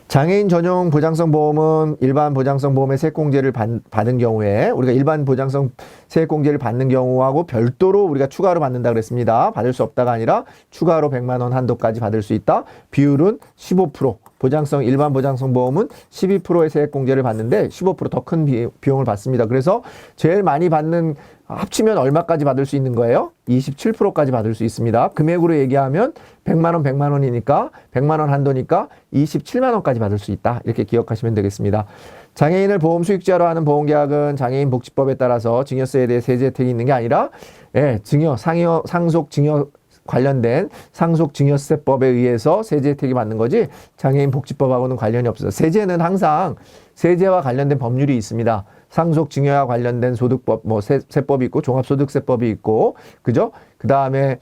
장애인 전용 보장성 보험은 일반 보장성 보험의 세액공제를 받은 경우에 우리가 일반 보장성 세액공제를 받는 경우하고 별도로 우리가 추가로 받는다 그랬습니다. 받을 수 없다가 아니라 추가로 100만 원 한도까지 받을 수 있다. 비율은 15%. 일반 보장성 보험은 12%의 세액공제를 받는데 15% 더 큰 비용을 받습니다. 그래서 제일 많이 받는 합치면 얼마까지 받을 수 있는 거예요? 27%까지 받을 수 있습니다. 금액으로 얘기하면 100만 원, 100만 원이니까 100만 원 한도니까 27만 원까지 받을 수 있다. 이렇게 기억하시면 되겠습니다. 장애인을 보험 수익자로 하는 보험계약은 장애인 복지법에 따라서 증여세에 대해 세제 혜택이 있는 게 아니라 상속 증여 관련된 상속증여세법에 의해서 세제 혜택이 받는 거지 장애인 복지법하고는 관련이 없어요. 세제는 항상 세제와 관련된 법률이 있습니다. 상속증여와 관련된 소득법, 세법이 있고 종합소득세법이 있고, 그죠? 그 다음에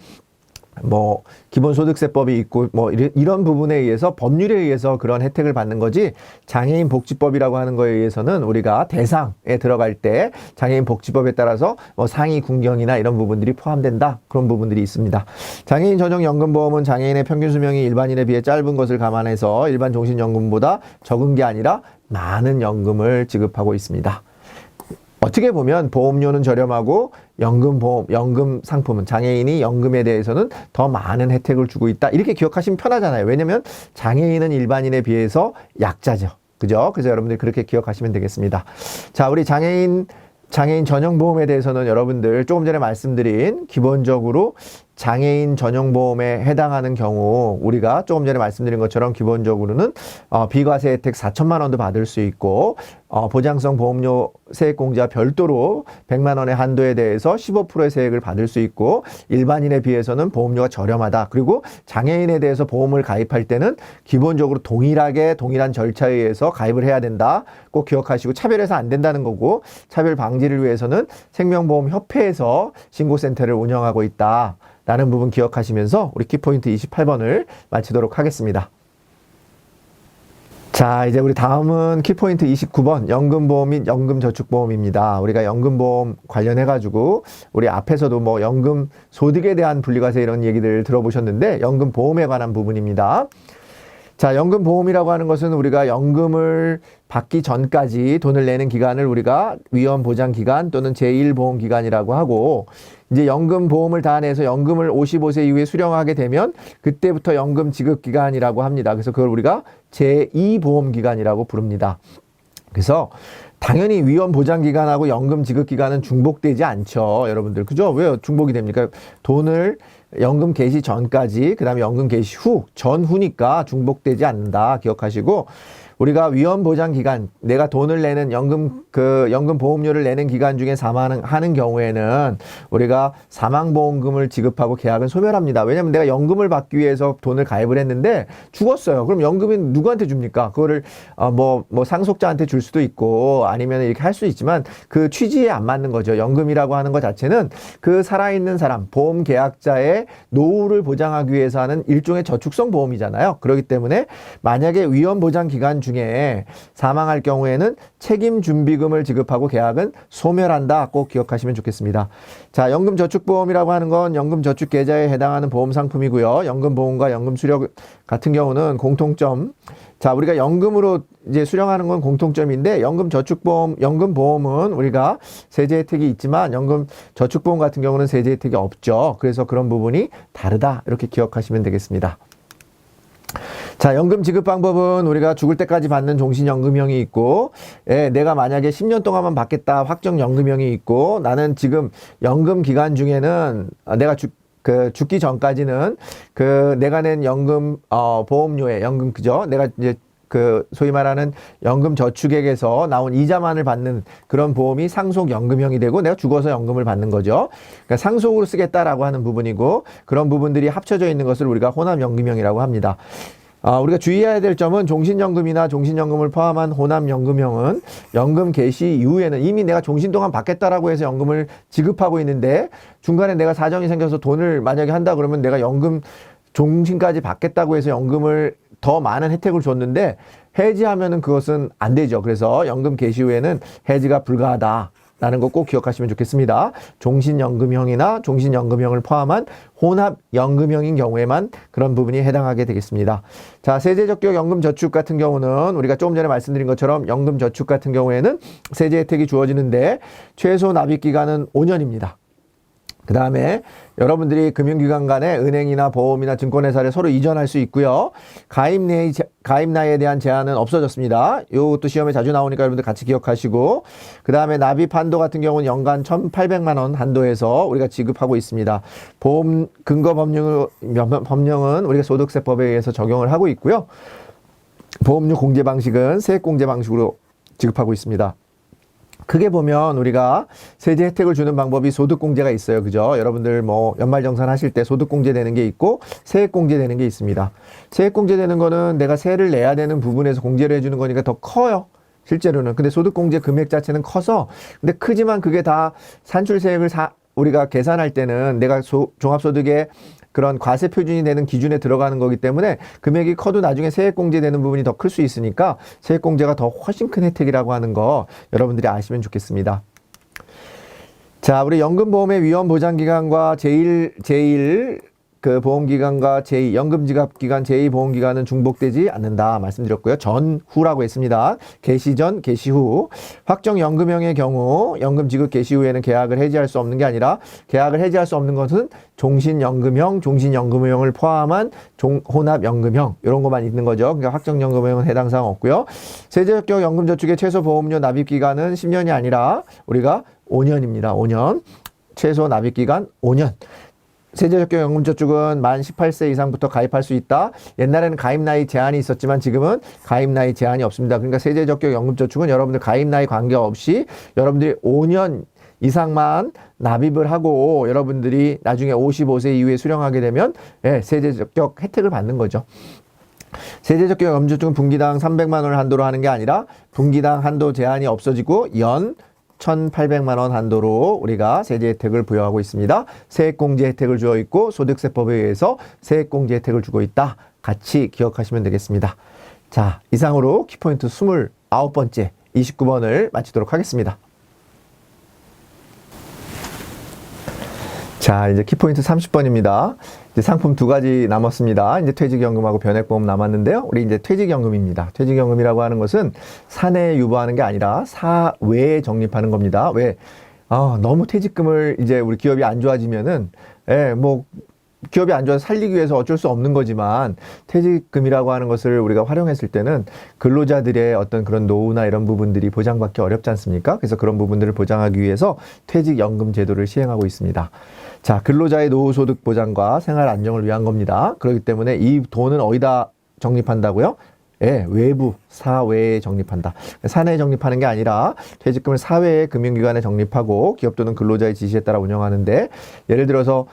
기본소득세법이 있고, 이런 부분에 의해서 법률에 의해서 그런 혜택을 받는 거지 장애인 복지법이라고 하는 거에 의해서는 우리가 대상에 들어갈 때 장애인 복지법에 따라서 상위 군경이나 이런 부분들이 포함된다. 그런 부분들이 있습니다. 장애인 전용 연금보험은 장애인의 평균 수명이 일반인에 비해 짧은 것을 감안해서 일반 종신연금보다 적은 게 아니라 많은 연금을 지급하고 있습니다. 어떻게 보면 보험료는 저렴하고 연금 상품은 장애인이 연금에 대해서는 더 많은 혜택을 주고 있다. 이렇게 기억하시면 편하잖아요. 왜냐면 장애인은 일반인에 비해서 약자죠. 그죠? 그래서 여러분들이 그렇게 기억하시면 되겠습니다. 자, 우리 장애인 전용보험에 대해서는 여러분들 조금 전에 말씀드린 기본적으로 장애인 전용보험에 해당하는 경우 우리가 조금 전에 말씀드린 것처럼 기본적으로는 비과세 혜택 4천만 원도 받을 수 있고 보장성 보험료 세액공제와 별도로 100만 원의 한도에 대해서 15%의 세액을 받을 수 있고 일반인에 비해서는 보험료가 저렴하다. 그리고 장애인에 대해서 보험을 가입할 때는 기본적으로 동일한 절차에 의해서 가입을 해야 된다. 꼭 기억하시고 차별해서 안 된다는 거고 차별 방지를 위해서는 생명보험협회에서 신고센터를 운영하고 있다. 라는 부분 기억하시면서 우리 키포인트 28번을 마치도록 하겠습니다. 자, 이제 우리 다음은 키포인트 29번 연금보험 및 연금저축보험입니다. 우리가 연금보험 관련해가지고 우리 앞에서도 연금 소득에 대한 분리과세 이런 얘기들 들어보셨는데 연금보험에 관한 부분입니다. 자, 연금보험이라고 하는 것은 우리가 연금을 받기 전까지 돈을 내는 기간을 우리가 위험보장기간 또는 제1보험기간이라고 하고 이제 연금보험을 다 내서 연금을 55세 이후에 수령하게 되면 그때부터 연금 지급기간이라고 합니다. 그래서 그걸 우리가 제2보험기간이라고 부릅니다. 그래서 당연히 위험보장기간하고 연금 지급기간은 중복되지 않죠. 여러분들. 그죠? 왜 중복이 됩니까? 돈을 연금 개시 전까지, 그 다음에 연금 개시 후, 전후니까 중복되지 않는다. 기억하시고, 우리가 위험보장기간, 내가 돈을 내는 연금 보험료를 내는 기간 중에 사망하는 경우에는 우리가 사망보험금을 지급하고 계약은 소멸합니다. 왜냐면 내가 연금을 받기 위해서 돈을 가입을 했는데 죽었어요. 그럼 연금이 누구한테 줍니까? 그거를 뭐 상속자한테 줄 수도 있고 아니면 이렇게 할 수 있지만 그 취지에 안 맞는 거죠. 연금이라고 하는 것 자체는 그 살아있는 사람, 보험 계약자의 노후를 보장하기 위해서 하는 일종의 저축성 보험이잖아요. 그렇기 때문에 만약에 위험보장 기간 중에 사망할 경우에는 책임준비금을 지급하고 계약은 소멸한다. 꼭 기억하시면 좋겠습니다. 자, 연금저축보험이라고 하는 건 연금저축계좌에 해당하는 보험 상품이고요. 연금보험과 연금수령 같은 경우는 공통점. 자, 우리가 연금으로 이제 수령하는 건 공통점인데 연금저축보험, 연금보험은 우리가 세제 혜택이 있지만 연금저축보험 같은 경우는 세제 혜택이 없죠. 그래서 그런 부분이 다르다. 이렇게 기억하시면 되겠습니다. 자, 연금 지급 방법은 우리가 죽을 때까지 받는 종신연금형이 있고, 내가 만약에 10년 동안만 받겠다 확정연금형이 있고, 나는 지금 연금 기간 중에는 내가 죽기 전까지는 내가 낸 연금 보험료에 그죠? 내가 이제 소위 말하는 연금 저축액에서 나온 이자만을 받는 그런 보험이 상속연금형이 되고 내가 죽어서 연금을 받는 거죠. 그러니까 상속으로 쓰겠다라고 하는 부분이고 그런 부분들이 합쳐져 있는 것을 우리가 혼합연금형이라고 합니다. 우리가 주의해야 될 점은 종신연금이나 종신연금을 포함한 혼합연금형은 연금 개시 이후에는 이미 내가 종신 동안 받겠다라고 해서 연금을 지급하고 있는데 중간에 내가 사정이 생겨서 돈을 만약에 한다 그러면 내가 연금 종신까지 받겠다고 해서 연금을 더 많은 혜택을 줬는데 해지하면은 그것은 안 되죠. 그래서 연금 개시 후에는 해지가 불가하다. 라는 거 꼭 기억하시면 좋겠습니다. 종신연금형이나 종신연금형을 포함한 혼합연금형인 경우에만 그런 부분이 해당하게 되겠습니다. 자, 세제적격 연금저축 같은 경우는 우리가 조금 전에 말씀드린 것처럼 연금저축 같은 경우에는 세제 혜택이 주어지는데 최소 납입기간은 5년입니다. 그 다음에 여러분들이 금융기관 간에 은행이나 보험이나 증권회사를 서로 이전할 수 있고요. 가입 나이에 대한 제한은 없어졌습니다. 이것도 시험에 자주 나오니까 여러분들 같이 기억하시고 그 다음에 납입 한도 같은 경우는 연간 1,800만 원 한도에서 우리가 지급하고 있습니다. 보험 근거 법령은 우리가 소득세법에 의해서 적용을 하고 있고요. 보험료 공제 방식은 세액 공제 방식으로 지급하고 있습니다. 크게 보면 우리가 세제 혜택을 주는 방법이 소득공제가 있어요. 그죠? 여러분들 뭐 연말정산 하실 때 소득공제 되는 게 있고 세액공제 되는 게 있습니다. 세액공제 되는 거는 내가 세를 내야 되는 부분에서 공제를 해주는 거니까 더 커요. 실제로는. 근데 소득공제 금액 자체는 커서 근데 크지만 그게 다 산출세액을 우리가 계산할 때는 내가 종합소득의 그런 과세 표준이 되는 기준에 들어가는 거기 때문에 금액이 커도 나중에 세액공제 되는 부분이 더 클 수 있으니까 세액공제가 더 훨씬 큰 혜택이라고 하는 거 여러분들이 아시면 좋겠습니다. 자, 우리 연금보험의 위험보장기간과 제1 그 보험기간과 연금지급기간 제2보험기간은 중복되지 않는다 말씀드렸고요. 전후라고 했습니다. 개시 전, 개시 후. 확정연금형의 경우 연금지급 개시 후에는 계약을 해지할 수 없는 게 아니라 계약을 해지할 수 없는 것은 종신연금형, 종신연금형을 포함한 혼합연금형 이런 것만 있는 거죠. 그러니까 확정연금형은 해당 사항 없고요. 세제적격 연금저축의 최소 보험료 납입기간은 10년이 아니라 우리가 5년입니다. 5년. 최소 납입기간 5년. 세제적격 연금저축은 만 18세 이상부터 가입할 수 있다. 옛날에는 가입 나이 제한이 있었지만 지금은 가입 나이 제한이 없습니다. 그러니까 세제적격 연금저축은 여러분들 가입 나이 관계없이 여러분들이 5년 이상만 납입을 하고 여러분들이 나중에 55세 이후에 수령하게 되면 세제적격 혜택을 받는 거죠. 세제적격 연금저축은 분기당 300만 원을 한도로 하는 게 아니라 분기당 한도 제한이 없어지고 연 1,800만 원 한도로 우리가 세제 혜택을 부여하고 있습니다. 세액공제 혜택을 주어 있고 소득세법에 의해서 세액공제 혜택을 주고 있다. 같이 기억하시면 되겠습니다. 자, 이상으로 키포인트 29번째 29번을 마치도록 하겠습니다. 자, 이제 키포인트 30번입니다. 이제 상품 2가지 남았습니다. 이제 퇴직연금하고 변액보험 남았는데요. 우리 이제 퇴직연금입니다. 퇴직연금이라고 하는 것은 사내에 유보하는 게 아니라 사외에 적립하는 겁니다. 왜? 너무 퇴직금을 이제 우리 기업이 안 좋아지면은, 기업이 안 좋아서 살리기 위해서 어쩔 수 없는 거지만 퇴직금이라고 하는 것을 우리가 활용했을 때는 근로자들의 어떤 그런 노후나 이런 부분들이 보장받기 어렵지 않습니까? 그래서 그런 부분들을 보장하기 위해서 퇴직연금 제도를 시행하고 있습니다. 자, 근로자의 노후소득 보장과 생활 안정을 위한 겁니다. 그렇기 때문에 이 돈은 어디다 적립한다고요? 예, 외부 사외에 적립한다. 사내에 적립하는 게 아니라 퇴직금을 사외의 금융기관에 적립하고 기업 또는 근로자의 지시에 따라 운영하는데, 예를 들어서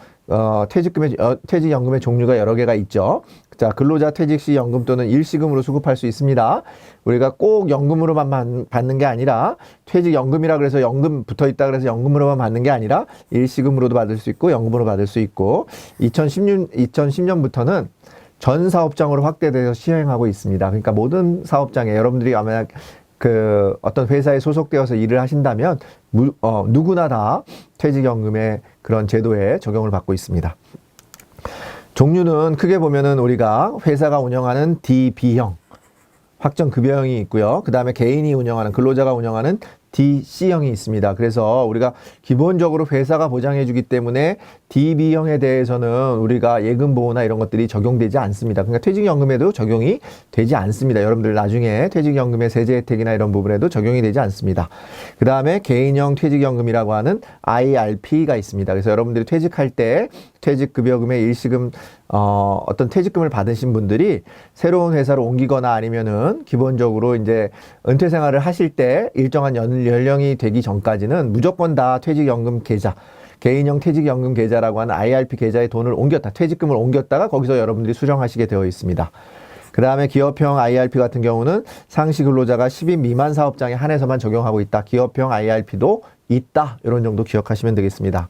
퇴직연금의 종류가 여러 개가 있죠. 자, 근로자 퇴직 시 연금 또는 일시금으로 수급할 수 있습니다. 우리가 꼭 연금으로만 받는 게 아니라, 퇴직연금이라 그래서 연금 붙어 있다 그래서 연금으로만 받는 게 아니라 일시금으로도 받을 수 있고 연금으로 받을 수 있고, 2010년부터는 전 사업장으로 확대돼서 시행하고 있습니다. 그러니까 모든 사업장에 여러분들이 아마 그 어떤 회사에 소속되어서 일을 하신다면 누구나 다 퇴직연금의 그런 제도에 적용을 받고 있습니다. 종류는 크게 보면은 우리가 회사가 운영하는 DB형 확정급여형이 있고요. 그 다음에 개인이 운영하는, 근로자가 운영하는 DC형이 있습니다. 그래서 우리가 기본적으로 회사가 보장해주기 때문에 DB형에 대해서는 우리가 예금보호나 이런 것들이 적용되지 않습니다. 그러니까 퇴직연금에도 적용이 되지 않습니다. 여러분들 나중에 퇴직연금의 세제 혜택이나 이런 부분에도 적용이 되지 않습니다. 그 다음에 개인형 퇴직연금이라고 하는 IRP가 있습니다. 그래서 여러분들이 퇴직할 때 퇴직급여금의 일시금 어떤 퇴직금을 받으신 분들이 새로운 회사로 옮기거나 아니면은 기본적으로 이제 은퇴 생활을 하실 때 일정한 연령이 되기 전까지는 무조건 다 퇴직연금 계좌, 개인형 퇴직연금 계좌라고 하는 IRP 계좌에 돈을 옮겼다, 퇴직금을 옮겼다가 거기서 여러분들이 수령하시게 되어 있습니다. 그 다음에 기업형 IRP 같은 경우는 상시 근로자가 10인 미만 사업장에 한해서만 적용하고 있다. 기업형 IRP도 있다. 이런 정도 기억하시면 되겠습니다.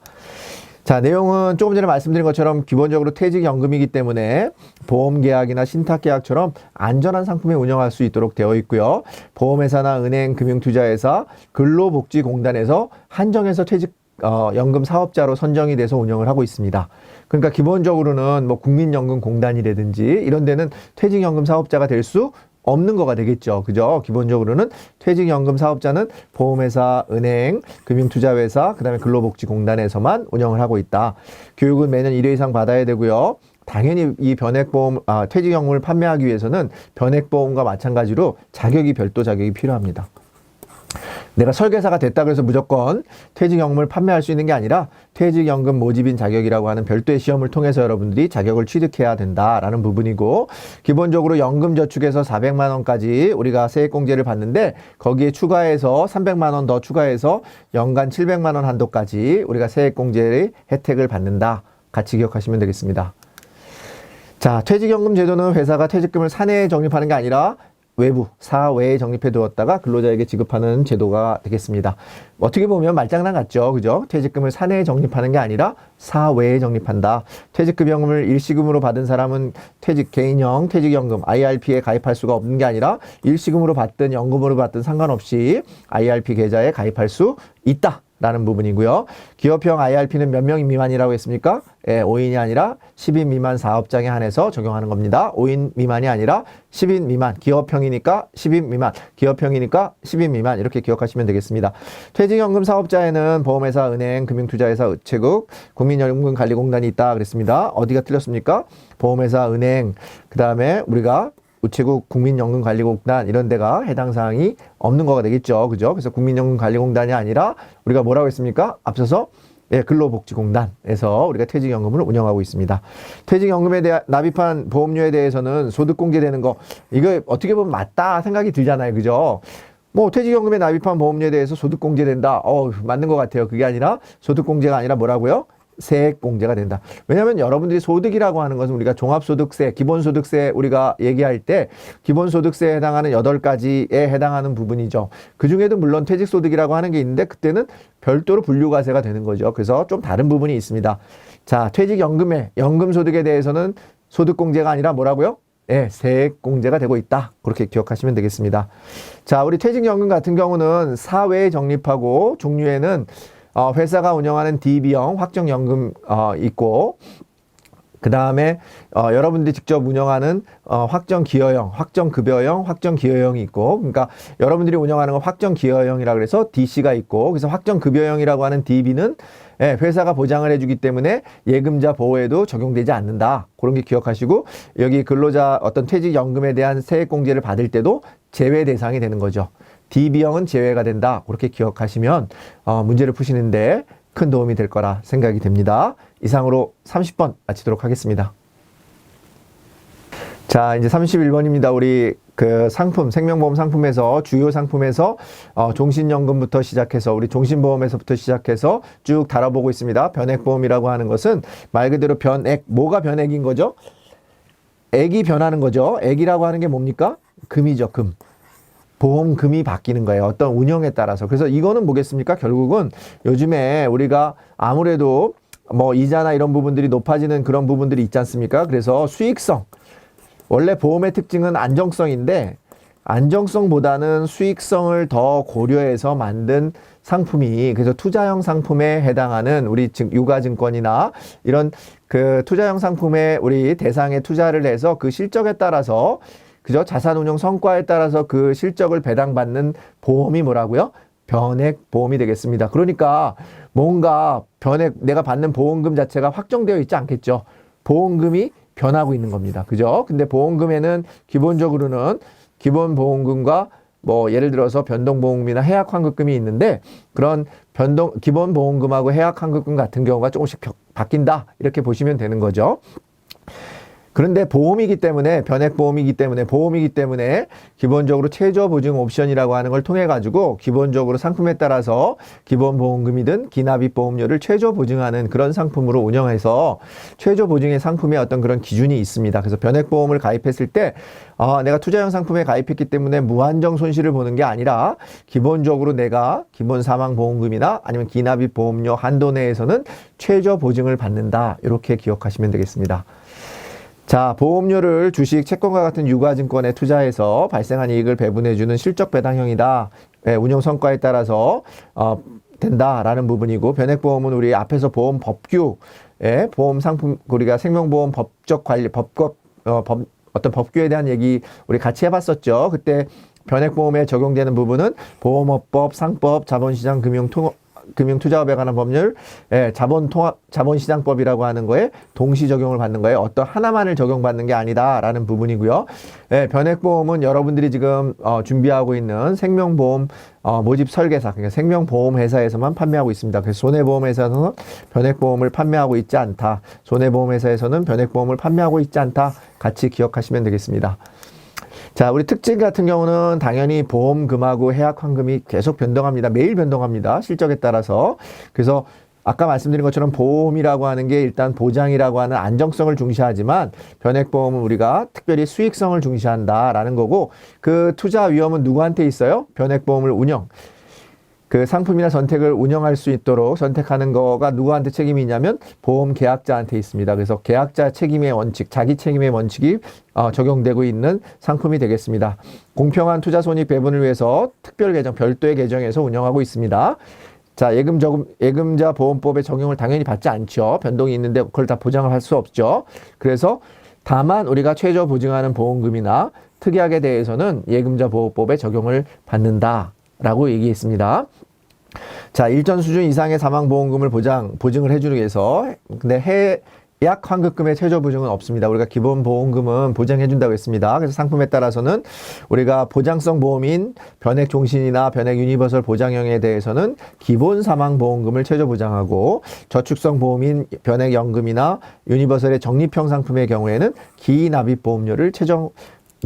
자, 내용은 조금 전에 말씀드린 것처럼 기본적으로 퇴직연금이기 때문에 보험계약이나 신탁계약처럼 안전한 상품에 운영할 수 있도록 되어 있고요. 보험회사나 은행, 금융투자회사, 근로복지공단에서 한정해서 연금 사업자로 선정이 돼서 운영을 하고 있습니다. 그러니까 기본적으로는 뭐 국민연금공단이라든지 이런 데는 퇴직연금 사업자가 될 수 없는 거가 되겠죠. 그죠? 기본적으로는 퇴직연금 사업자는 보험회사, 은행, 금융투자회사, 그 다음에 근로복지공단에서만 운영을 하고 있다. 교육은 매년 1회 이상 받아야 되고요. 당연히 이 퇴직연금을 판매하기 위해서는 변액보험과 마찬가지로 별도 자격이 필요합니다. 내가 설계사가 됐다 그래서 무조건 퇴직연금을 판매할 수 있는 게 아니라 퇴직연금 모집인 자격이라고 하는 별도의 시험을 통해서 여러분들이 자격을 취득해야 된다라는 부분이고, 기본적으로 연금저축에서 400만 원까지 우리가 세액공제를 받는데 거기에 추가해서 300만 원 더 추가해서 연간 700만 원 한도까지 우리가 세액공제의 혜택을 받는다. 같이 기억하시면 되겠습니다. 자, 퇴직연금 제도는 회사가 퇴직금을 사내에 적립하는 게 아니라 외부, 사외에 적립해 두었다가 근로자에게 지급하는 제도가 되겠습니다. 어떻게 보면 말장난 같죠? 그죠? 퇴직금을 사내에 적립하는 게 아니라 사외에 적립한다. 퇴직급여금을 일시금으로 받은 사람은 개인형 퇴직연금, IRP에 가입할 수가 없는 게 아니라 일시금으로 받든 연금으로 받든 상관없이 IRP 계좌에 가입할 수 있다. 라는 부분이고요. 기업형 IRP는 몇 명 미만이라고 했습니까? 5인이 아니라 10인 미만 사업장에 한해서 적용하는 겁니다. 5인 미만이 아니라 10인 미만, 기업형이니까 10인 미만, 기업형이니까 10인 미만, 이렇게 기억하시면 되겠습니다. 퇴직연금 사업자에는 보험회사, 은행, 금융투자회사, 우체국, 국민연금관리공단이 있다 그랬습니다. 어디가 틀렸습니까? 보험회사, 은행, 그 다음에 우리가 우체국, 국민연금관리공단 이런 데가 해당 사항이 없는 거가 되겠죠. 그죠? 그래서 국민연금관리공단이 아니라 우리가 뭐라고 했습니까? 앞서서 근로복지공단에서 우리가 퇴직연금을 운영하고 있습니다. 퇴직연금에 대한 납입한 보험료에 대해서는 소득공제되는 거, 이거 어떻게 보면 맞다 생각이 들잖아요. 그죠? 뭐 퇴직연금에 납입한 보험료에 대해서 소득공제된다. 맞는 것 같아요. 그게 아니라 소득공제가 아니라 뭐라고요? 세액공제가 된다. 왜냐하면 여러분들이 소득이라고 하는 것은 우리가 종합소득세, 기본소득세 우리가 얘기할 때 기본소득세에 해당하는 8가지에 해당하는 부분이죠. 그중에도 물론 퇴직소득이라고 하는 게 있는데 그때는 별도로 분류과세가 되는 거죠. 그래서 좀 다른 부분이 있습니다. 자, 퇴직연금의 연금소득에 대해서는 소득공제가 아니라 뭐라고요? 세액공제가 되고 있다. 그렇게 기억하시면 되겠습니다. 자, 우리 퇴직연금 같은 경우는 사회에 적립하고 종류에는 회사가 운영하는 DB형 확정연금 있고, 그 다음에 여러분들이 직접 운영하는 확정기여형, 확정급여형, 확정기여형이 있고, 그러니까 여러분들이 운영하는 건 확정기여형이라 그래서 DC가 있고, 그래서 확정급여형이라고 하는 DB는 회사가 보장을 해주기 때문에 예금자 보호에도 적용되지 않는다. 그런 게 기억하시고, 여기 근로자 어떤 퇴직연금에 대한 세액공제를 받을 때도 제외 대상이 되는 거죠. DB형은 제외가 된다. 그렇게 기억하시면 문제를 푸시는데 큰 도움이 될 거라 생각이 됩니다. 이상으로 30번 마치도록 하겠습니다. 자, 이제 31번입니다. 우리 그 상품, 생명보험 상품에서 주요 상품에서 종신연금부터 시작해서 우리 종신보험에서부터 시작해서 쭉 다뤄보고 있습니다. 변액보험이라고 하는 것은 말 그대로 변액, 뭐가 변액인 거죠? 액이 변하는 거죠. 액이라고 하는 게 뭡니까? 금이죠, 금. 보험금이 바뀌는 거예요. 어떤 운영에 따라서. 그래서 이거는 뭐겠습니까? 결국은 요즘에 우리가 아무래도 뭐 이자나 이런 부분들이 높아지는 그런 부분들이 있지 않습니까? 그래서 수익성. 원래 보험의 특징은 안정성인데 안정성보다는 수익성을 더 고려해서 만든 상품이, 그래서 투자형 상품에 해당하는 우리 유가증권이나 이런 그 투자형 상품에 우리 대상에 투자를 해서 그 실적에 따라서, 그죠? 자산운용 성과에 따라서 그 실적을 배당받는 보험이 뭐라고요? 변액보험이 되겠습니다. 그러니까 뭔가 변액, 내가 받는 보험금 자체가 확정되어 있지 않겠죠. 보험금이 변하고 있는 겁니다. 그죠? 근데 보험금에는 기본적으로는 기본 보험금과 뭐 예를 들어서 변동보험금이나 해약환급금이 있는데, 그런 기본 보험금하고 해약환급금 같은 경우가 조금씩 바뀐다, 이렇게 보시면 되는 거죠. 그런데 보험이기 때문에, 변액보험이기 때문에, 보험이기 때문에 기본적으로 최저보증 옵션이라고 하는 걸 통해 가지고 기본적으로 상품에 따라서 기본보험금이든 기납입 보험료를 최저보증하는 그런 상품으로 운영해서 최저보증의 상품의 어떤 그런 기준이 있습니다. 그래서 변액보험을 가입했을 때 내가 투자형 상품에 가입했기 때문에 무한정 손실을 보는 게 아니라 기본적으로 내가 기본 사망보험금이나 아니면 기납입 보험료 한도 내에서는 최저보증을 받는다, 이렇게 기억하시면 되겠습니다. 자, 보험료를 주식, 채권과 같은 유가증권에 투자해서 발생한 이익을 배분해주는 실적배당형이다. 운용 성과에 따라서 된다라는 부분이고, 변액보험은 우리 앞에서 보험 법규, 보험 상품, 우리가 생명보험 법적 관리, 어떤 법규에 대한 얘기 우리 같이 해봤었죠. 그때 변액보험에 적용되는 부분은 보험업법, 상법, 자본시장, 금융투자업에 관한 법률, 자본시장법이라고 하는 거에 동시 적용을 받는 거예요. 어떤 하나만을 적용받는 게 아니다라는 부분이고요. 변액보험은 여러분들이 지금 준비하고 있는 생명보험 모집 설계사, 그러니까 생명보험 회사에서만 판매하고 있습니다. 그래서 손해보험회사에서는 변액보험을 판매하고 있지 않다. 손해보험회사에서는 변액보험을 판매하고 있지 않다. 같이 기억하시면 되겠습니다. 자, 우리 특징 같은 경우는 당연히 보험금하고 해약환급이 계속 변동합니다. 매일 변동합니다. 실적에 따라서. 그래서 아까 말씀드린 것처럼 보험이라고 하는 게 일단 보장이라고 하는 안정성을 중시하지만 변액보험은 우리가 특별히 수익성을 중시한다라는 거고, 그 투자 위험은 누구한테 있어요? 변액보험을 그 상품이나 선택을 운영할 수 있도록 선택하는 거가 누구한테 책임이 있냐면 보험 계약자한테 있습니다. 그래서 계약자 책임의 원칙, 자기 책임의 원칙이 적용되고 있는 상품이 되겠습니다. 공평한 투자 손익 배분을 위해서 특별 계정, 별도의 계정에서 운영하고 있습니다. 자, 예금자 보험법의 적용을 당연히 받지 않죠. 변동이 있는데 그걸 다 보장을 할 수 없죠. 그래서 다만 우리가 최저 보증하는 보험금이나 특약에 대해서는 예금자 보호법의 적용을 받는다라고 얘기했습니다. 자, 일정 수준 이상의 사망보험금을 보증을 해주기 위해서, 근데 해약환급금의 최저보증은 없습니다. 우리가 기본보험금은 보장해준다고 했습니다. 그래서 상품에 따라서는 우리가 보장성 보험인 변액종신이나 변액유니버설 보장형에 대해서는 기본 사망보험금을 최저보장하고, 저축성 보험인 변액연금이나 유니버설의 적립형 상품의 경우에는 기납입보험료를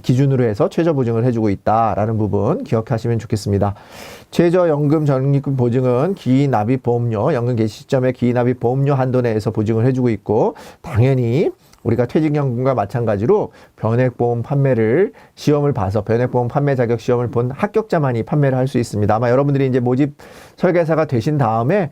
기준으로 해서 최저보증을 해주고 있다라는 부분 기억하시면 좋겠습니다. 최저연금 적립금 보증은 기납입보험료, 연금 개시 시점의 기납입보험료 한도 내에서 보증을 해주고 있고, 당연히 우리가 퇴직연금과 마찬가지로 변액보험 판매를 시험을 봐서 변액보험 판매 자격 시험을 본 합격자만이 판매를 할 수 있습니다. 아마 여러분들이 이제 모집 설계사가 되신 다음에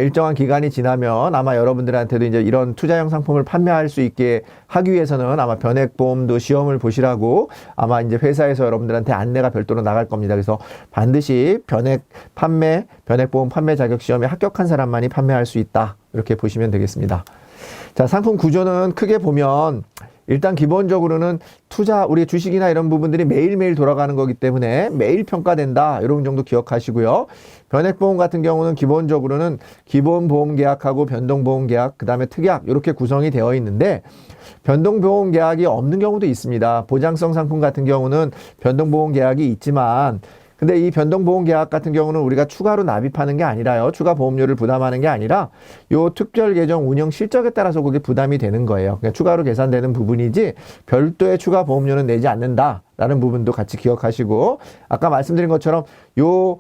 일정한 기간이 지나면 아마 여러분들한테도 이제 이런 투자형 상품을 판매할 수 있게 하기 위해서는 아마 변액보험도 시험을 보시라고 아마 이제 회사에서 여러분들한테 안내가 별도로 나갈 겁니다. 그래서 반드시 변액보험 판매 자격 시험에 합격한 사람만이 판매할 수 있다, 이렇게 보시면 되겠습니다. 자, 상품 구조는 크게 보면 일단 기본적으로는 우리 주식이나 이런 부분들이 매일매일 돌아가는 거기 때문에 매일 평가된다, 이런 정도 기억하시고요. 변액보험 같은 경우는 기본적으로는 기본보험 계약하고 변동보험 계약, 그 다음에 특약, 이렇게 구성이 되어 있는데, 변동보험 계약이 없는 경우도 있습니다. 보장성 상품 같은 경우는 변동보험 계약이 있지만 근데 이 변동보험계약 같은 경우는 우리가 추가로 납입하는 게 아니라요. 추가 보험료를 부담하는 게 아니라 요 특별계정 운영 실적에 따라서 그게 부담이 되는 거예요. 그러니까 추가로 계산되는 부분이지 별도의 추가 보험료는 내지 않는다라는 부분도 같이 기억하시고, 아까 말씀드린 것처럼 요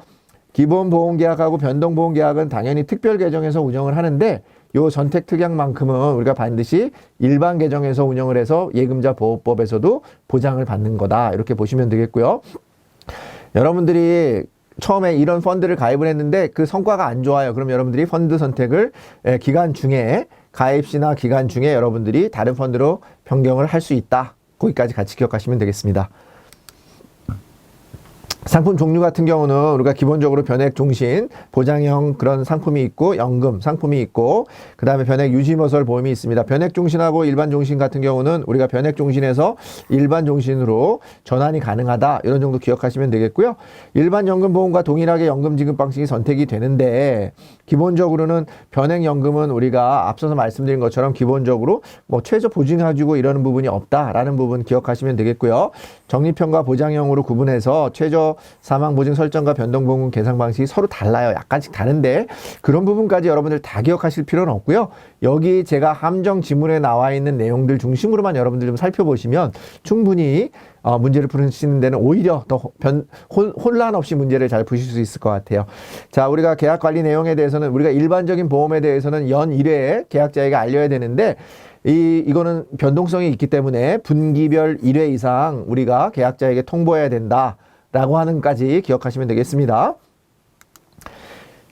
기본보험계약하고 변동보험계약은 당연히 특별계정에서 운영을 하는데 요 선택특약만큼은 우리가 반드시 일반 계정에서 운영을 해서 예금자 보호법에서도 보장을 받는 거다, 이렇게 보시면 되겠고요. 여러분들이 처음에 이런 펀드를 가입을 했는데 그 성과가 안 좋아요. 그럼 여러분들이 펀드 선택을 기간 중에, 가입 시나 기간 중에 여러분들이 다른 펀드로 변경을 할 수 있다. 거기까지 같이 기억하시면 되겠습니다. 상품 종류 같은 경우는 우리가 기본적으로 변액 종신, 보장형 그런 상품이 있고, 연금 상품이 있고, 그 다음에 변액 유지모설 보험이 있습니다. 변액 종신하고 일반 종신 같은 경우는 우리가 변액 종신에서 일반 종신으로 전환이 가능하다, 이런 정도 기억하시면 되겠고요. 일반 연금 보험과 동일하게 연금 지급 방식이 선택이 되는데, 기본적으로는 변액 연금은 우리가 앞서서 말씀드린 것처럼 기본적으로 뭐 최저 보증해주고 이러는 부분이 없다라는 부분 기억하시면 되겠고요. 적립형과 보장형으로 구분해서 최저 사망보증 설정과 변동보험 계산 방식이 서로 달라요. 약간씩 다른데 그런 부분까지 여러분들 다 기억하실 필요는 없고요. 여기 제가 함정 지문에 나와 있는 내용들 중심으로만 여러분들 좀 살펴보시면 충분히 문제를 푸시는 데는 오히려 더 혼란 없이 문제를 잘 푸실 수 있을 것 같아요. 자, 우리가 계약 관리 내용에 대해서는 우리가 일반적인 보험에 대해서는 연 1회 계약자에게 알려야 되는데, 이거는 변동성이 있기 때문에 분기별 1회 이상 우리가 계약자에게 통보해야 된다라고 하는까지 기억하시면 되겠습니다.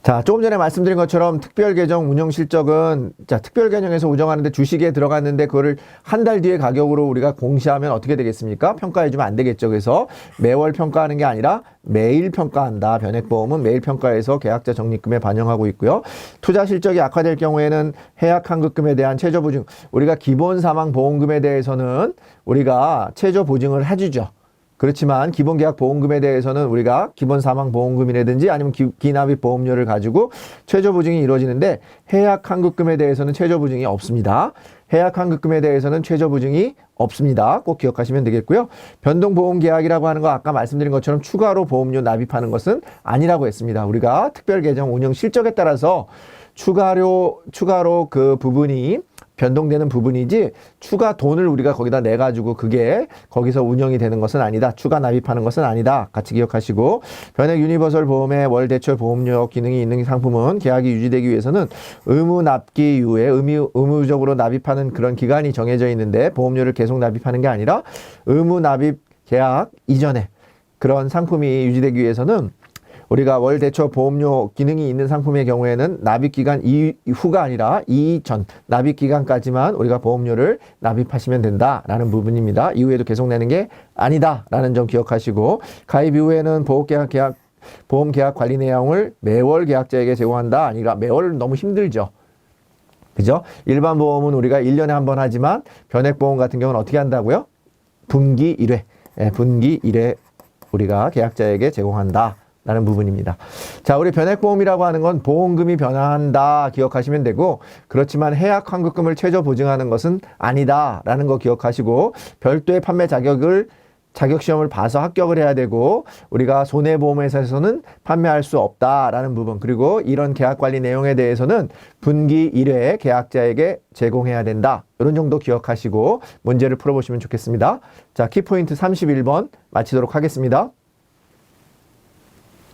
자, 조금 전에 말씀드린 것처럼 특별계정 운영 실적은, 자, 특별계정에서 운영하는데 주식에 들어갔는데 그거를 한 달 뒤에 가격으로 우리가 공시하면 어떻게 되겠습니까? 평가해주면 안 되겠죠. 그래서 매월 평가하는 게 아니라 매일 평가한다. 변액보험은 매일 평가해서 계약자 적립금에 반영하고 있고요. 투자 실적이 악화될 경우에는 해약 환급금에 대한 최저 보증, 우리가 기본 사망 보험금에 대해서는 우리가 최저 보증을 해주죠. 그렇지만 기본계약 보험금에 대해서는 우리가 기본 사망 보험금이라든지 아니면 기납입 보험료를 가지고 최저 보증이 이루어지는데, 해약 환급금에 대해서는 최저 보증이 없습니다. 해약 환급금에 대해서는 최저 보증이 없습니다. 꼭 기억하시면 되겠고요. 변동보험계약이라고 하는 거 아까 말씀드린 것처럼 추가로 보험료 납입하는 것은 아니라고 했습니다. 우리가 특별계정 운영 실적에 따라서 추가로 그 부분이 변동되는 부분이지 추가 돈을 우리가 거기다 내가지고 그게 거기서 운영이 되는 것은 아니다. 추가 납입하는 것은 아니다. 같이 기억하시고, 변액 유니버설 보험의 월 대출 보험료 기능이 있는 상품은 계약이 유지되기 위해서는 의무 납기 이후에 의무적으로 납입하는 그런 기간이 정해져 있는데, 보험료를 계속 납입하는 게 아니라 의무 납입 계약 이전에 그런 상품이 유지되기 위해서는 우리가 월 대처 보험료 기능이 있는 상품의 경우에는 납입기간 이후가 아니라 이전 납입기간까지만 우리가 보험료를 납입하시면 된다라는 부분입니다. 이후에도 계속 내는 게 아니다라는 점 기억하시고, 가입 이후에는 보험계약 관리 내용을 매월 계약자에게 제공한다. 아니라 매월 너무 힘들죠. 그죠? 일반 보험은 우리가 1년에 한 번 하지만 변액보험 같은 경우는 어떻게 한다고요? 분기 1회. 분기 1회 우리가 계약자에게 제공한다. 라는 부분입니다. 자, 우리 변액보험이라고 하는 건 보험금이 변화한다 기억하시면 되고, 그렇지만 해약 환급금을 최저 보증하는 것은 아니다 라는 거 기억하시고, 별도의 판매 자격시험을 봐서 합격을 해야 되고, 우리가 손해보험회사에서는 판매할 수 없다라는 부분, 그리고 이런 계약관리 내용에 대해서는 분기 1회 계약자에게 제공해야 된다. 이런 정도 기억하시고 문제를 풀어보시면 좋겠습니다. 자, 키포인트 31번 마치도록 하겠습니다.